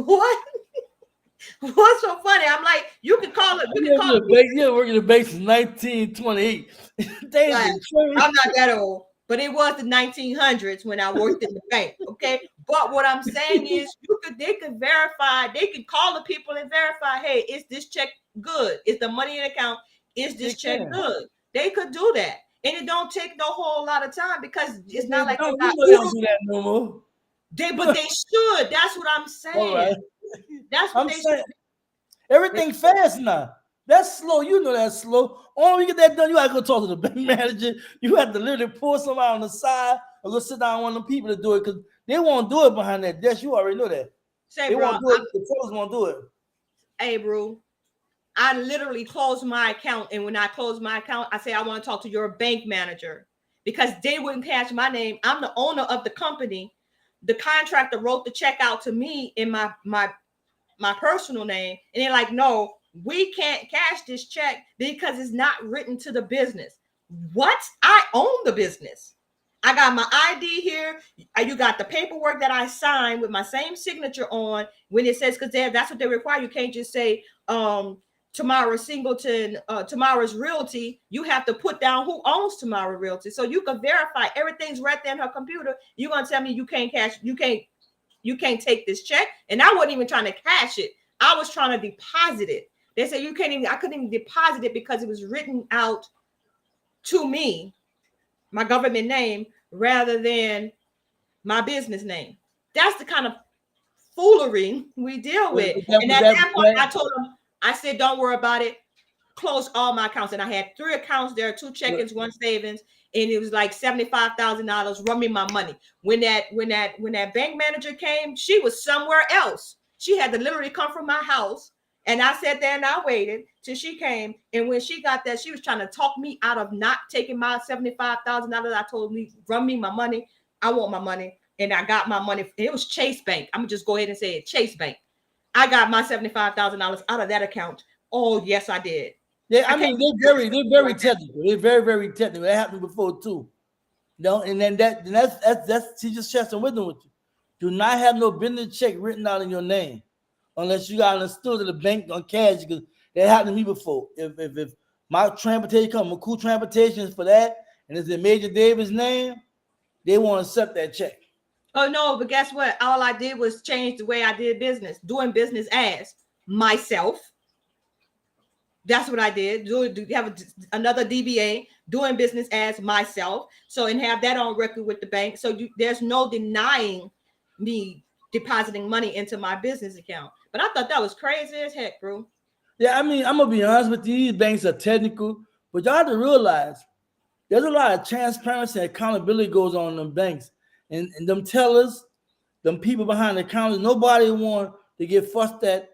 What? What's so funny? I'm like, you can call it. You working the bank since 1928. I'm not that old, but it was the 1900s when I worked in the bank. Okay, but what I'm saying is, they could verify. They could call the people and verify. Hey, is this check good? Is the money in the account? Is this check good? They could do that, and it don't take no whole lot of time because it's not like they don't do that no more. But they should. That's what I'm saying. All right. That's what they should. Everything fast now. That's slow. You know that's slow. Only we get that done, you gotta go talk to the bank manager. You have to literally pull somebody on the side or go sit down with one of them people to do it because they won't do it behind that desk. You already know that. Say, they bro, won't do it. The tellers won't do it. Hey, bro. I literally closed my account, and when I closed my account, I say I want to talk to your bank manager because they wouldn't catch my name. I'm the owner of the company. The contractor wrote the check out to me in my personal name, and they're like, no, we can't cash this check because it's not written to the business. What? I own the business. I got my ID here. You got the paperwork that I signed with my same signature on when it says, because that's what they require. You can't just say Tamara Singleton, Tamara's Realty. You have to put down who owns Tamara Realty. So you can verify everything's right there in her computer. You're gonna tell me you can't cash, you can't take this check. And I wasn't even trying to cash it. I was trying to deposit it. They said I couldn't even deposit it because it was written out to me, my government name, rather than my business name. That's the kind of foolery we deal with. And at that point, I told them, I said, don't worry about it. Close all my accounts. And I had 3 accounts there, 2 checkings, 1 savings, and it was like $75,000. Run me my money. When that bank manager came, she was somewhere else. She had to literally come from my house. And I sat there and I waited till she came. And when she got that, she was trying to talk me out of not taking my $75,000. I told me, run me my money. I want my money. And I got my money. It was Chase Bank. I'm gonna just go ahead and say it, Chase Bank. I got my $75,000 out of that account. Oh, yes, I did. Yeah, I mean, they're very technical. They're very, very technical. That happened before too. And then that's she just shared some wisdom with you. Do not have no business check written out in your name unless you got understood that the bank on cash, because that happened to me before. If my transportation comes, my cool transportation is for that, and it's in Major Davis' name, they won't accept that check. Oh no, but guess what? All I did was change the way I did business, doing business as myself. That's what I did. Do have another DBA, doing business as myself. So, and have that on record with the bank. So there's no denying me depositing money into my business account. But I thought that was crazy as heck, bro. Yeah, I mean, I'm gonna be honest with you. These banks are technical, but y'all have to realize there's a lot of transparency and accountability goes on in them banks. And them tellers, them people behind the counters, nobody want to get fussed at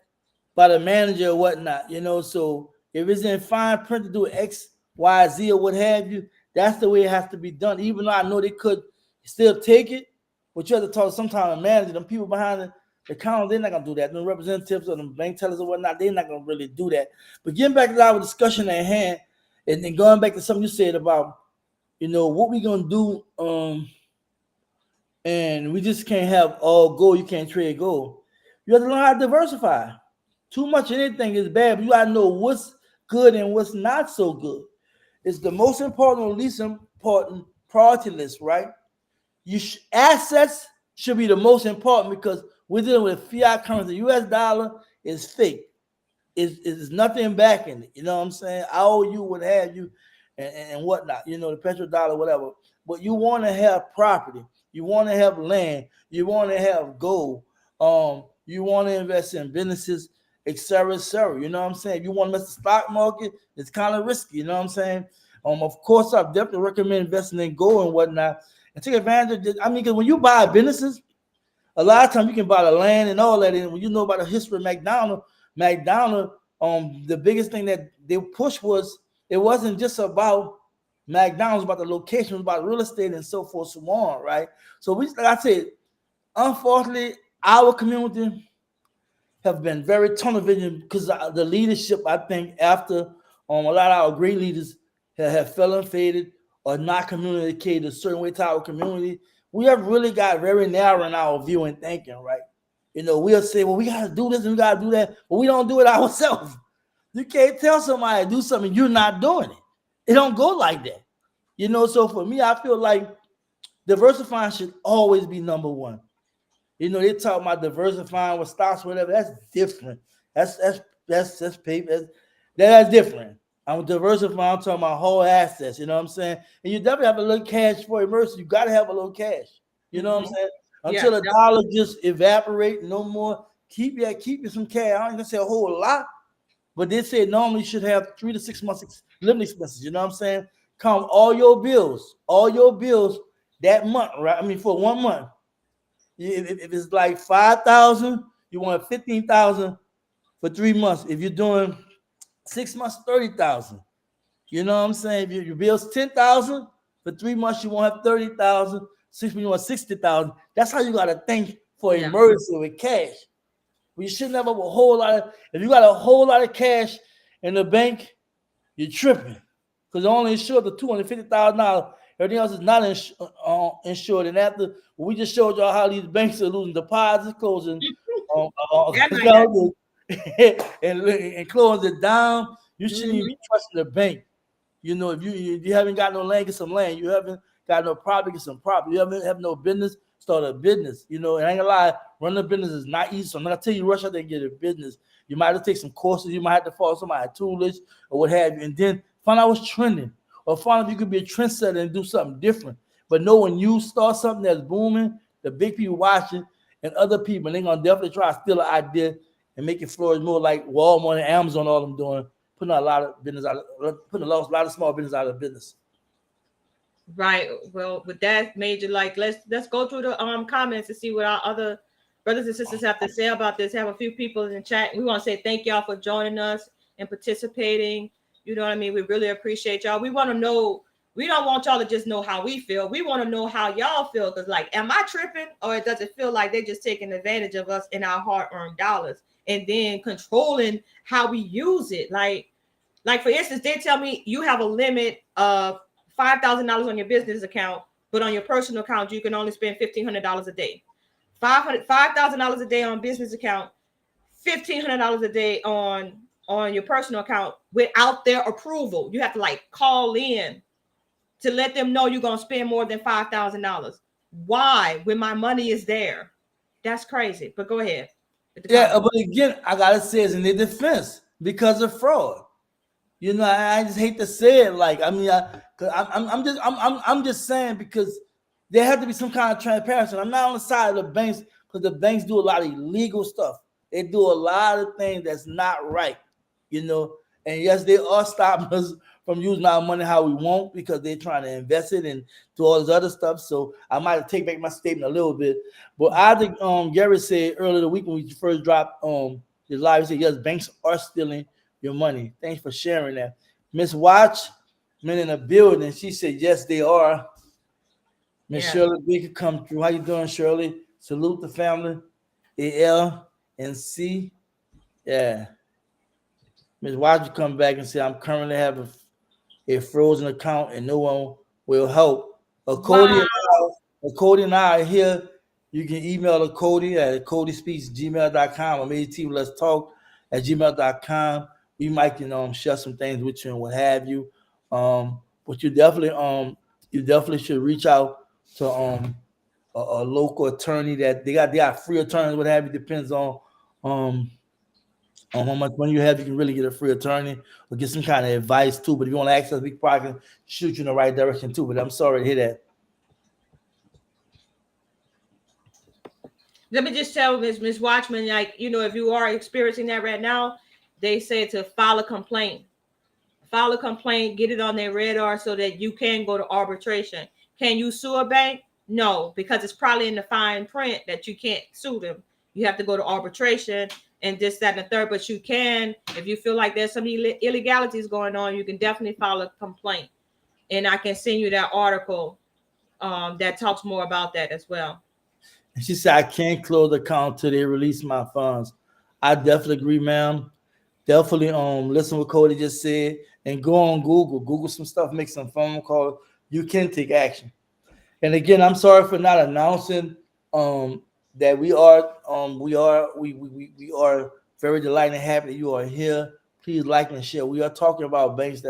by the manager or whatnot, So if it's in fine print to do X, Y, Z, or what have you, that's the way it has to be done. Even though I know they could still take it, but you have to talk to some kind of manager. Them people behind the counter, they're not gonna do that. The representatives or the bank tellers or whatnot, they're not gonna really do that. But getting back to our discussion at hand, and then going back to something you said about, what we gonna do, and we just can't have all gold. You can't trade gold. You have to learn how to diversify. Too much of anything is bad, but you gotta know what's good and what's not so good. It's the most important or least important priority list, right? Assets should be the most important because we're dealing with fiat currency. The US dollar is fake. It's nothing backing it. You know what I'm saying? I owe you, what have you, and whatnot. The petrodollar, whatever. But you want to have property. You want to have land. You want to have gold. You want to invest in businesses, et cetera, et cetera. You know what I'm saying? If you want to invest in the stock market, it's kind of risky. You know what I'm saying? Of course, I definitely recommend investing in gold and whatnot and take advantage of it. I mean, because when you buy businesses, a lot of times you can buy the land and all that. And when you know about the history of McDonald's, the biggest thing that they pushed was it wasn't just about McDonald's, about the location, it was about real estate and so forth, so on, right? So like I said, unfortunately, our community have been very tunnel vision because the leadership, I think, after a lot of our great leaders have fell and faded or not communicated a certain way to our community, we have really got very narrow in our view and thinking, right? We'll say, well, we got to do this and we got to do that, but we don't do it ourselves. You can't tell somebody to do something you're not doing it. It don't go like that. So for me, I feel like diversifying should always be number one. They talk about diversifying with stocks, whatever. That's different. That's paper. That's different. I'm diversifying. I'm talking about whole assets. You know what I'm saying? And you definitely have a little cash for emergency. You got to have a little cash. You know what I'm saying? Until the dollar just evaporate, no more. Keep you some cash. I don't even say a whole lot, but they say normally you should have 3 to 6 months living expenses. You know what I'm saying? Come all your bills that month, right? I mean, for 1 month. If it's like 5,000, you want 15,000 for 3 months. If you're doing 6 months, 30,000. You know what I'm saying? If your bill's 10,000 for 3 months, you want to have 30,000. 6 months, you want 60,000. That's how you gotta think for emergency with cash. We shouldn't have a whole lot of. If you got a whole lot of cash in the bank, you're tripping because only insured the $250,000. Everything else is not insured. And after we just showed y'all how these banks are losing deposits, closing and closing it down, you shouldn't even be trusting the bank. If you haven't got no land, get some land. You haven't got no property, get some property. You haven't have no business, start a business. And I ain't gonna lie, running a business is not easy. So I'm not gonna tell you rush out there and get a business. You might have to take some courses. You might have to follow somebody tutelage or what have you, and then find out what's trending, or find out if you could be a trendsetter and do something different. But know when you start something that's booming, the big people watching and other people, they're gonna definitely try to steal an idea and make it flourish more like Walmart and Amazon, all them doing, putting a lot of business out, putting a lot of small business out of business. Right. Well, with that, Major, like let's go through the comments and see what our other brothers and sisters have to say about this. Have a few people in the chat. We want to say thank y'all for joining us and participating. You know what I mean? We really appreciate y'all. We want to know. We don't want y'all to just know how we feel. We want to know how y'all feel. Because, like, am I tripping, or does it feel like they're just taking advantage of us in our hard-earned dollars and then controlling how we use it? Like for instance, they tell me you have a limit of $5,000 on your business account, but on your personal account, you can only spend $1,500 a day. $5,000 a day on business account, $1,500 a day on your personal account without their approval. You have to like call in to let them know you're going to spend more than $5,000. Why? When my money is there. That's crazy. But go ahead. Yeah, but again, I gotta say it's in their defense because of fraud. You know, I just hate to say it. Like, I mean, I'm just saying because there has to be some kind of transparency. I'm not on the side of the banks because the banks do a lot of illegal stuff. They do a lot of things that's not right. You know, and yes, they are stopping us from using our money how we want because they're trying to invest it and do all this other stuff. So I might take back my statement a little bit. But I think Gary said earlier the week when we first dropped his live, he said, yes, banks are stealing your money. Thanks for sharing that. Miss Watch, men in the building, she said, yes, they are. Miss Shirley Baker come through. How you doing, Shirley? Salute the family. AL and C. Yeah. Miss Watch come back and say, I'm currently having a frozen account and no one will help. Cody and I are here. You can email Cody at codyspeaks@gmail.com or maybe team let's talk at gmail.com. We might share some things with you and what have you. But you definitely should reach out to a local attorney that they got free attorneys, what have you, depends on how much money you have. You can really get a free attorney or get some kind of advice too. But if you want to access, we probably can shoot you in the right direction too. But I'm sorry to hear that. Let me just tell Miss Watchman, like, if you are experiencing that right now, they say to file a complaint. File a complaint, get it on their radar so that you can go to arbitration. Can you sue a bank? No, because it's probably in the fine print that you can't sue them. You have to go to arbitration and this, that, and the third. But you can, if you feel like there's some illegalities going on, you can definitely file a complaint. And I can send you that article that talks more about that as well. And she said, I can't close the account till they release my funds. I definitely agree, ma'am. Definitely listen what Cody just said and go on Google some stuff, make some phone calls. You can take action. And again, I'm sorry for not announcing that we are very delighted and happy that you are here. Please like and share. We are talking about banks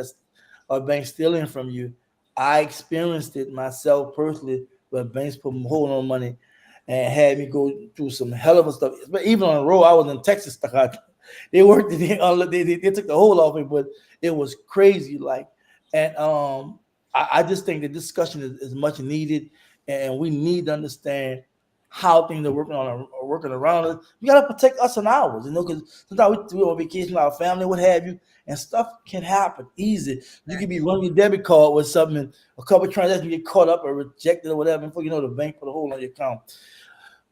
banks stealing from you. I experienced it myself personally, where banks put hold on money and had me go through some hell of a stuff. But even on the road, I was in Texas. They worked. They took the hold off me, but it was crazy. And I just think the discussion is much needed, and we need to understand how things are working around us. We got to protect us and ours, because sometimes we on vacation with our family, what have you, and stuff can happen easy. You can be running your debit card with something, and a couple of transactions get caught up or rejected or whatever, before you know the bank put a hold on your account.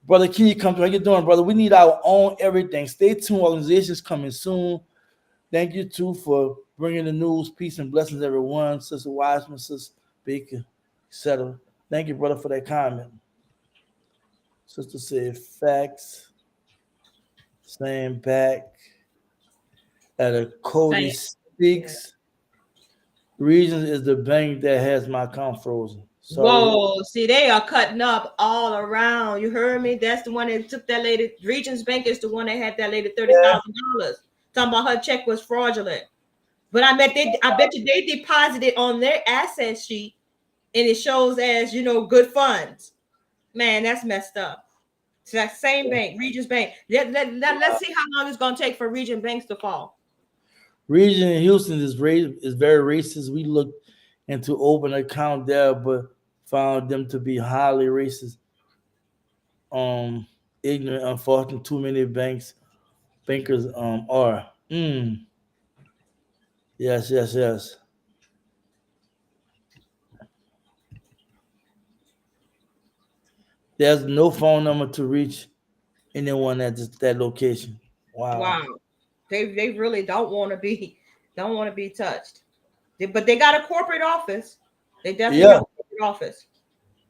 Brother Key, come through. How you doing, brother? We need our own everything. Stay tuned. Organizations coming soon. Thank you, too, for bringing the news. Peace and blessings, everyone. Sister Wiseman, Sister Baker, etc. Thank you, brother, for that comment. Sister said facts. Saying back at a Cody Speaks. Regions is the bank that has my account frozen. Sorry. Whoa, see, they are cutting up all around. You heard me? That's the one that took that lady. Regions Bank is the one that had that lady $30,000. Talking about her check was fraudulent. But I bet you they deposited on their asset sheet and it shows as, good funds. Man, that's messed up. It's that same bank, Regions Bank. Let's see how long it's going to take for Region banks to fall. Region in Houston is very racist. We looked into open account there, but found them to be highly racist. Ignorant, unfortunate. Too many bankers are. Yes. There's no phone number to reach anyone at that location. Wow. They really don't want to be touched. But they got a corporate office. They definitely have a corporate office.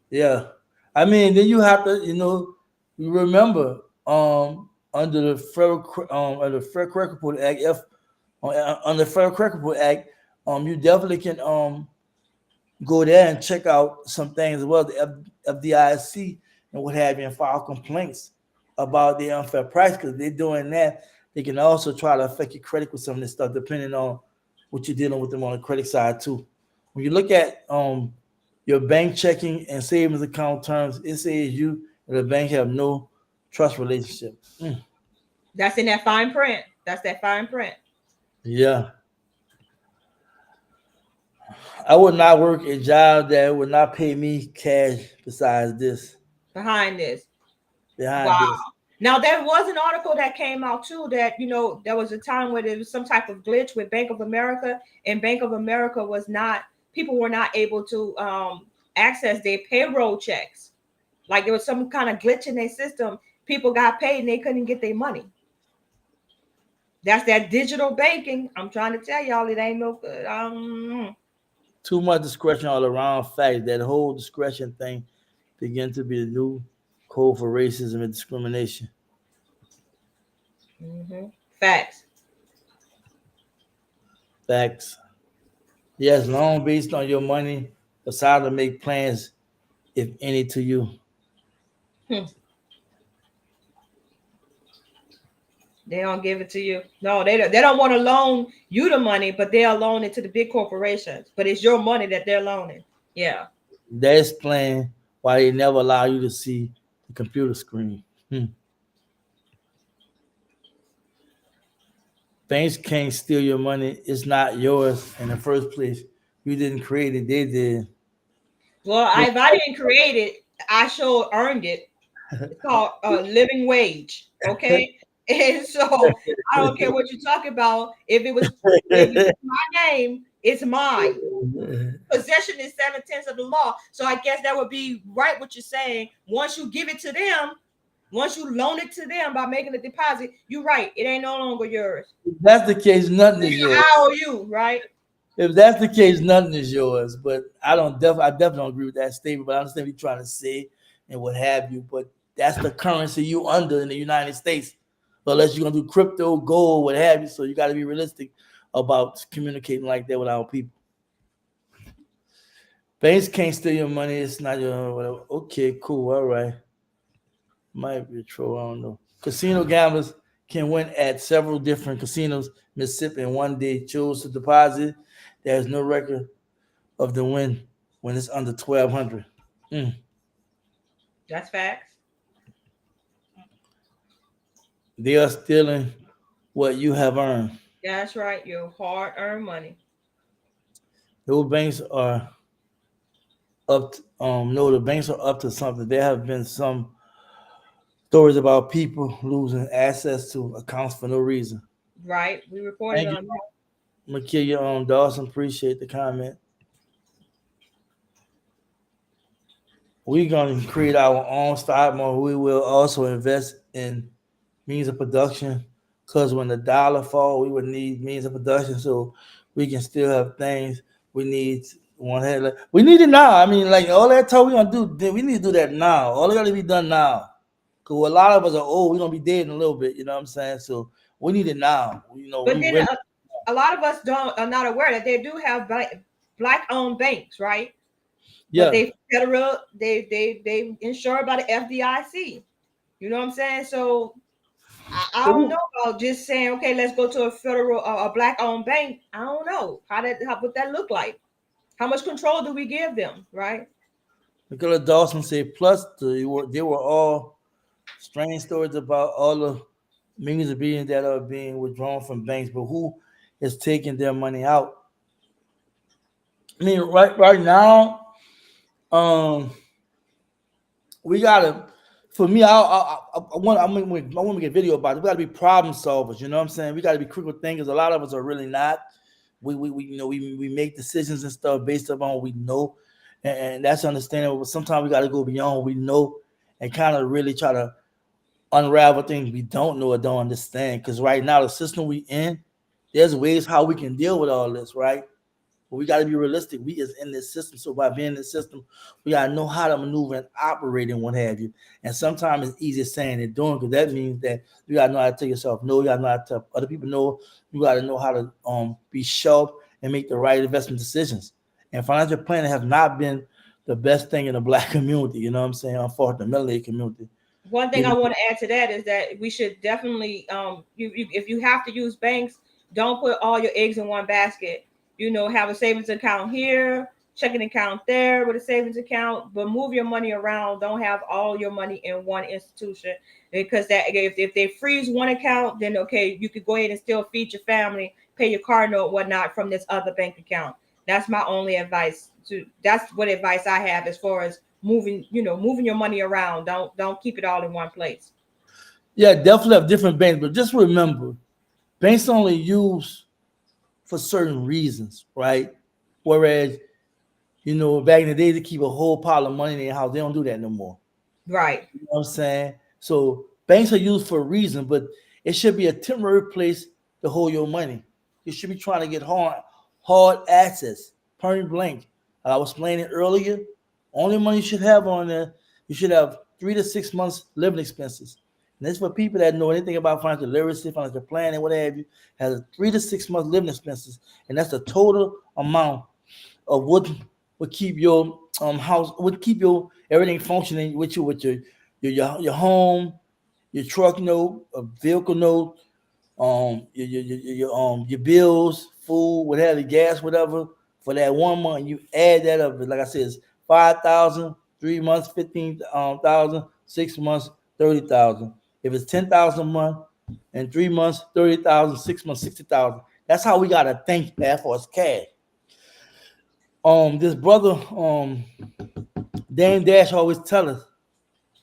Yeah. I mean, then you have to, you remember under the Federal Credit Report Act, under the Federal Credit Report Act, you definitely can go there and check out some things as well, the FDIC and what have you, and file complaints about the unfair price, because they're doing that. They can also try to affect your credit with some of this stuff, depending on what you're dealing with them on the credit side too. When you look at your bank checking and savings account terms, it says you and the bank have no trust relationship. That's in that fine print. That's that fine print. Yeah. I would not work a job that would not pay me cash besides this. Behind this. This. Now, there was an article that came out too that, there was a time where there was some type of glitch with Bank of America, and Bank of America people were not able to access their payroll checks. Like there was some kind of glitch in their system. People got paid and they couldn't get their money. That's that digital banking. I'm trying to tell y'all, it ain't no good. Too much discretion all around. Fact, that whole discretion thing begin to be the new code for racism and discrimination. Facts. Yes, loan based on your money, decide to make plans, if any, to you. They don't give it to you. No, they don't want to loan you the money, but they'll loan it to the big corporations. But it's your money that they're loaning. Yeah. They explain why they never allow you to see the computer screen. Banks can't steal your money. It's not yours in the first place. You didn't create it. They did. Well, if I didn't create it, I sure earned it. It's called a living wage. Okay. And so I don't care what you talk about. If it was my name, it's mine. Possession is 7/10 of the law. So I guess that would be right what you're saying. Once you give it to them, once you loan it to them by making a deposit, you're right. It ain't no longer yours. If that's the case, nothing is yours. I owe you, right? If that's the case, nothing is yours. But I definitely don't agree with that statement. But I understand what you're trying to say and what have you. But that's the currency you under in the United States. Unless you're gonna do crypto, gold, what have you. So you got to be realistic about communicating like that with our people. Banks can't steal your money. It's not your whatever. Okay, cool. All right. Might be a troll. I don't know. Casino gamblers can win at several different casinos, Mississippi, and one day chose to deposit. There's no record of the win when it's under 1,200. That's facts. They are stealing what you have earned. That's right. Your hard-earned money. Those banks are up. The banks are up to something. There have been some stories about people losing access to accounts for no reason. Right. We reported on that. Makia Dawson, appreciate the comment. We're going to create our own stock market. We will also invest in means of production, because when the dollar falls, we would need means of production so we can still have things we need. We need it now. I mean, like all that talk we're going to do, we need to do that now. All it got to be done now. Because a lot of us are old. We're going to be dead in a little bit. You know what I'm saying? So we need it now. But then a lot of us are not aware that they do have black-owned banks, right? Yeah. But they federal, they insured by the FDIC. You know what I'm saying? So I don't know about just saying, okay, let's go to a federal, a black-owned bank. I don't know how would that look like. How much control do we give them, right? Nicola Dawson said, plus they were all strange stories about all the millions of billions that are being withdrawn from banks, but who is taking their money out? I mean, right now, um, we gotta. For me, I want. I want to make a video about it. We gotta be problem solvers. You know what I'm saying? We gotta be critical thinkers. A lot of us are really not. We make decisions and stuff based upon what we know, and that's understandable. But sometimes we got to go beyond what we know and kind of really try to unravel things we don't know or don't understand. Because right now, the system we in, there's ways how we can deal with all this, right? But we got to be realistic. We is in this system, so by being in the system, we got to know how to maneuver and operate and what have you. And sometimes it's easier saying than doing, because that means that you got to know how to tell yourself no. You got to know how to tell other people no. You got to know how to be sharp and make the right investment decisions. And financial planning has not been the best thing in the Black community. You know what I'm saying? Unfortunately, the middle-aged community. One thing I want to add to that is that we should definitely, if you have to use banks, don't put all your eggs in one basket. Have a savings account here, checking account there with a savings account, but move your money around. Don't have all your money in one institution, because that if they freeze one account, then okay, you could go ahead and still feed your family, pay your car note, whatnot from this other bank account. That's my only advice. That's what advice I have as far as moving your money around. Don't keep it all in one place. Yeah, definitely have different banks, but just remember, banks only use for certain reasons, right? Whereas, back in the day, they keep a whole pile of money in their house. They don't do that no more. Right. You know what I'm saying? So banks are used for a reason, but it should be a temporary place to hold your money. You should be trying to get hard access, point blank. I was explaining earlier. Only money you should have on there, you should have 3 to 6 months living expenses. And that's for people that know anything about financial literacy, financial planning, what have you, has 3 to 6 months living expenses. And that's the total amount of what would keep your house, would keep your everything functioning with you, with your home, your truck note, a vehicle note, your bills, food, whatever, gas, whatever. For that 1 month, you add that up. Like I said, it's 5,000, 3 months, 15,000, 6 months, 30,000. If it's 10,000 a month, and 3 months, 30,000, 6 months, 60,000. That's how we gotta think as far as cash. This brother, Dan Dash always tell us.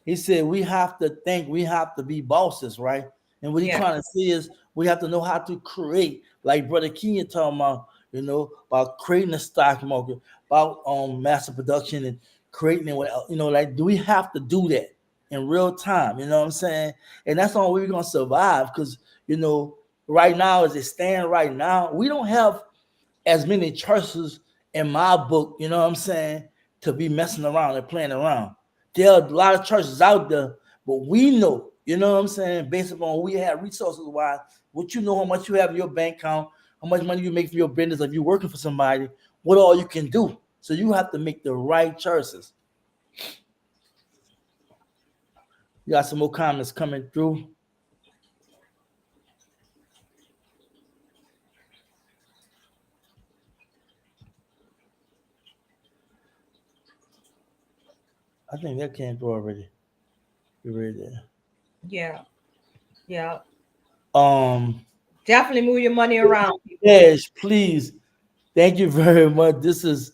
He said we have to think, we have to be bosses, right? And what he's trying to say is we have to know how to create, like Brother Kenya talking about, about creating a stock market, about massive production and creating it. Like, do we have to do that in real time? You know what I'm saying? And that's the only way we're gonna survive, because right now, as it stands right now, we don't have as many choices in my book, you know what I'm saying, to be messing around and playing around. There are a lot of churches out there, but we know, you know what I'm saying, based upon we have resources wise, what how much you have in your bank account, how much money you make for your business, if you're working for somebody, what all you can do. So you have to make the right choices. You got some more comments coming through. I think that came through already. You read there. Yeah. Yeah. Um, Definitely move your money around. Yes, please. Thank you very much. This is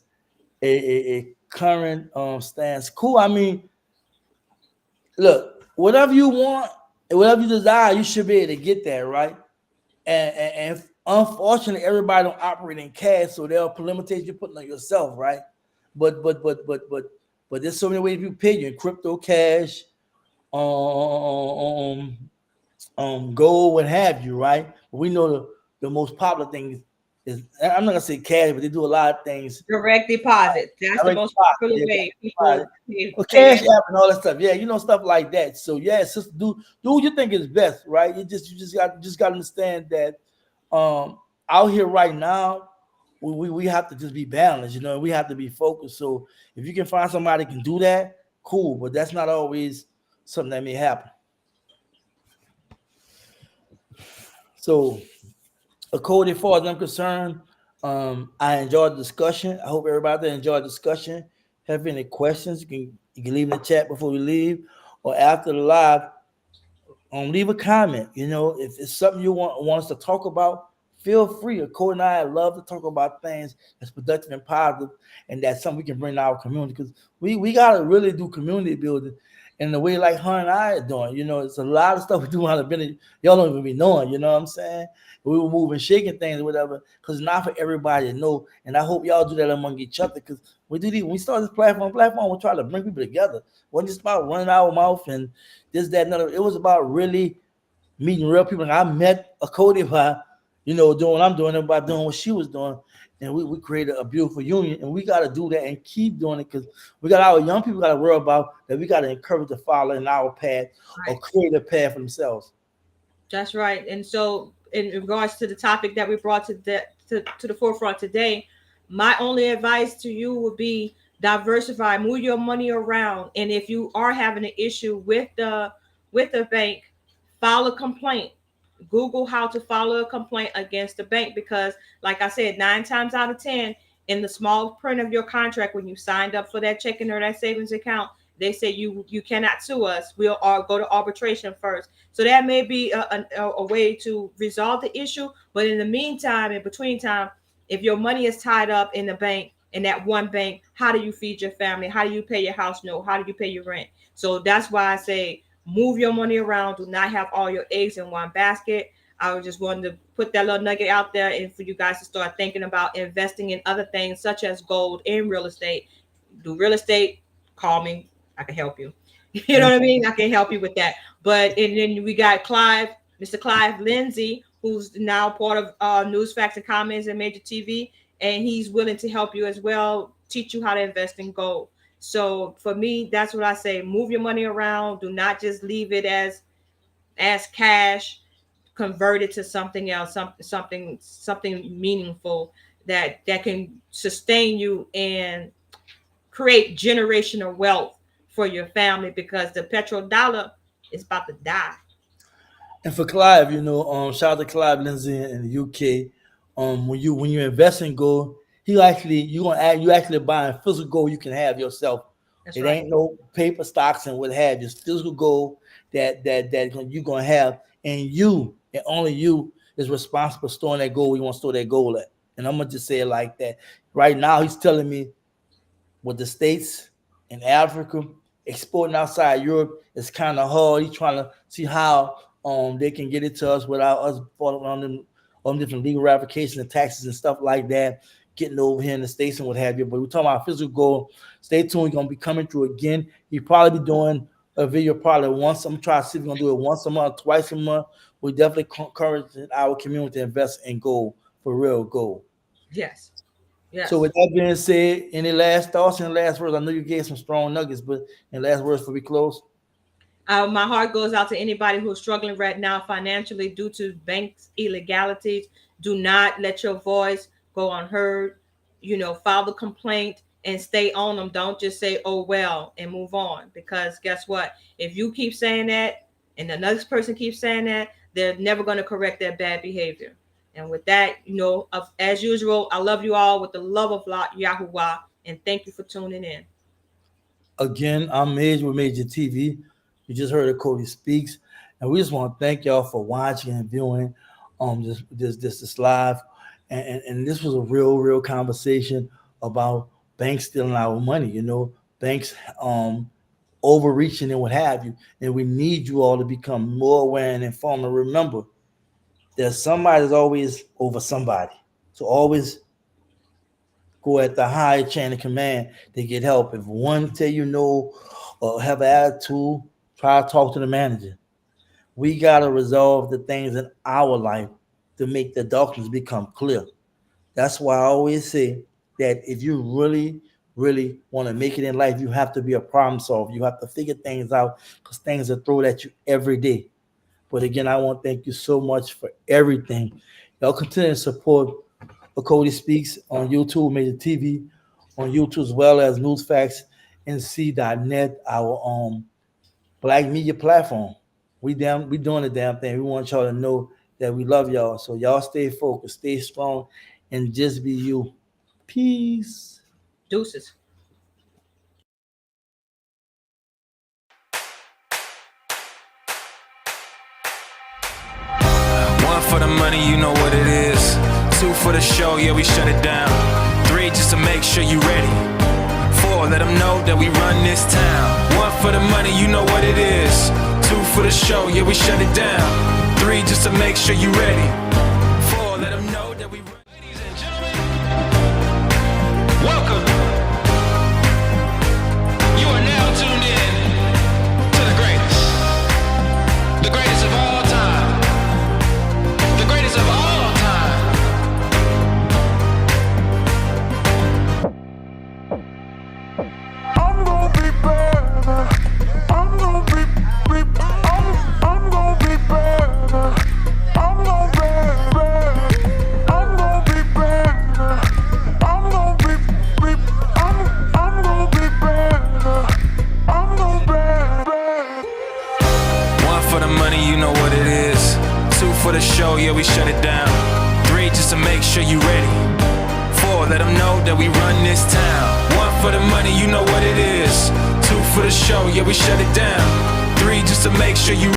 a current stance. Cool. I mean, look, whatever you want and whatever you desire, you should be able to get that, right? And unfortunately, everybody don't operate in cash, so there are limitations you're putting on yourself, right? But there's so many ways you pay you in crypto, cash, um, gold, what have you, right? But we know the most popular thing is, I'm not gonna say cash, but they do a lot of ththings. Direct deposit. That's the most popular way people well, cash app and all that stuff. Yeah, stuff like that. So yeah, sister, do what you think is best, right? You just got to understand that out here right now, we have to just be balanced, we have to be focused. So if you can find somebody that can do that, cool, but that's not always something that may happen. So, Cody, as far as I'm concerned, I enjoyed the discussion. I hope everybody enjoyed the discussion. Have any questions, you can leave in the chat before we leave or after the live. leave a comment. If it's something you want us to talk about, feel free. Cody and I love to talk about things that's productive and positive, and that's something we can bring to our community, because we gotta really do community building in the way like her and I are doing. It's a lot of stuff we do out of business. Y'all don't even be knowing. You know what I'm saying? We were moving, shaking things, or whatever, because it's not for everybody to know. And I hope y'all do that among each other, because when we start this platform, we try to bring people together. It wasn't just about running our mouth and this, that, and other. It was about really meeting real people. And I met a Cody by, doing what I'm doing, and by doing what she was doing. And we created a beautiful union. And we got to do that and keep doing it, because we got our young people got to worry about that. We got to encourage to follow in our path, or create a path for themselves. That's right. And so, in regards to the topic that we brought to the forefront today, my only advice to you would be diversify, move your money around. And if you are having an issue with the bank, file a complaint. Google how to file a complaint against the bank, because like I said, 9 times out of 10, in the small print of your contract, when you signed up for that checking or that savings account, they say you cannot sue us. We'll go to arbitration first. So that may be a way to resolve the issue. But in the meantime, in between time, if your money is tied up in the bank, in that one bank, how do you feed your family? How do you pay your house note? How do you pay your rent? So that's why I say move your money around. Do not have all your eggs in one basket. I was just wanting to put that little nugget out there, and for you guys to start thinking about investing in other things such as gold and real estate. Do real estate, call me. I can help you. You know what I mean? I can help you with that. But and then we got Mr. Clive Lindsay, who's now part of News, Facts, and Comments and Major TV, and he's willing to help you as well, teach you how to invest in gold. So for me, that's what I say. Move your money around. Do not just leave it as cash. Convert it to something else, something meaningful that can sustain you and create generational wealth for your family, because the petrodollar is about to die. And for Clive, shout out to Clive Lindsay in the UK. When you invest in gold, you actually buying physical gold you can have yourself. That's It right. ain't no paper stocks and what have you. It's physical gold that you're gonna have, and you and only you is responsible for storing that gold where you want to store that gold at. And I'm gonna just say it like that. Right now, he's telling me with the states in Africa exporting outside Europe is kind of hard. He's trying to see how they can get it to us without us falling on different legal ramifications and taxes and stuff like that, getting over here in the states and what have you. But we're talking about physical gold. Stay tuned. We're gonna be coming through again. He probably be doing a video probably once. I'm trying to see if we're gonna do it once a month, twice a month. We definitely encourage our community to invest in gold, for real gold. Yes. Yes. So with that being said, any last thoughts and last words? I know you gave some strong nuggets, but any last words before we close? My heart goes out to anybody who's struggling right now financially due to banks illegalities. Do not let your voice go unheard. File the complaint and stay on them. Don't just say, oh, well, and move on. Because guess what? If you keep saying that and the next person keeps saying that, they're never going to correct their bad behavior. And with that, as usual, I love you all with the love of Yahuwah. And thank you for tuning in. Again, I'm Major with Major TV. You just heard of Cody Speaks. And we just want to thank y'all for watching and viewing this live. And this was a real conversation about banks stealing our money, banks overreaching and what have you. And we need you all to become more aware and informed. And remember, there's somebody's always over somebody. So always go at the higher chain of command to get help. If one tell you no or have an attitude, try to talk to the manager. We got to resolve the things in our life to make the darkness become clear. That's why I always say that if you really want to make it in life, you have to be a problem solver. You have to figure things out, because things are thrown at you every day. But again, I want to thank you so much for everything. Y'all continue to support Cody Speaks on YouTube, Major TV, on YouTube, as well as newsfactsnc.net, our black media platform. We doing the damn thing. We want y'all to know that we love y'all. So y'all stay focused, stay strong, and just be you. Peace. Deuces. money, you know what it is. 2 for the show, yeah, we shut it down. 3 just to make sure you ready. 4, let them know that we run this town. 1 for the money, you know what it is. 2 for the show, yeah, we shut it down. 3 just to make sure you ready. 4, let them know that we run. Ladies and gentlemen, welcome. You are now tuned in to the greatest. The greatest of all time. The greatest of all time. I'm gonna be better. I'm gonna be I'm gonna be better. I'm gonna be better. I'm gonna be better. I'm gonna be I'm gonna be better. I'm gonna be better. 1 for the money, you know what it is. 2 for the show, yeah, we shut it down. 3 just to make sure you ready. 4, let them know that we run this town. 1 for the money, you know what it is. 2 for the show, yeah, we shut it down. 3 just to make sure you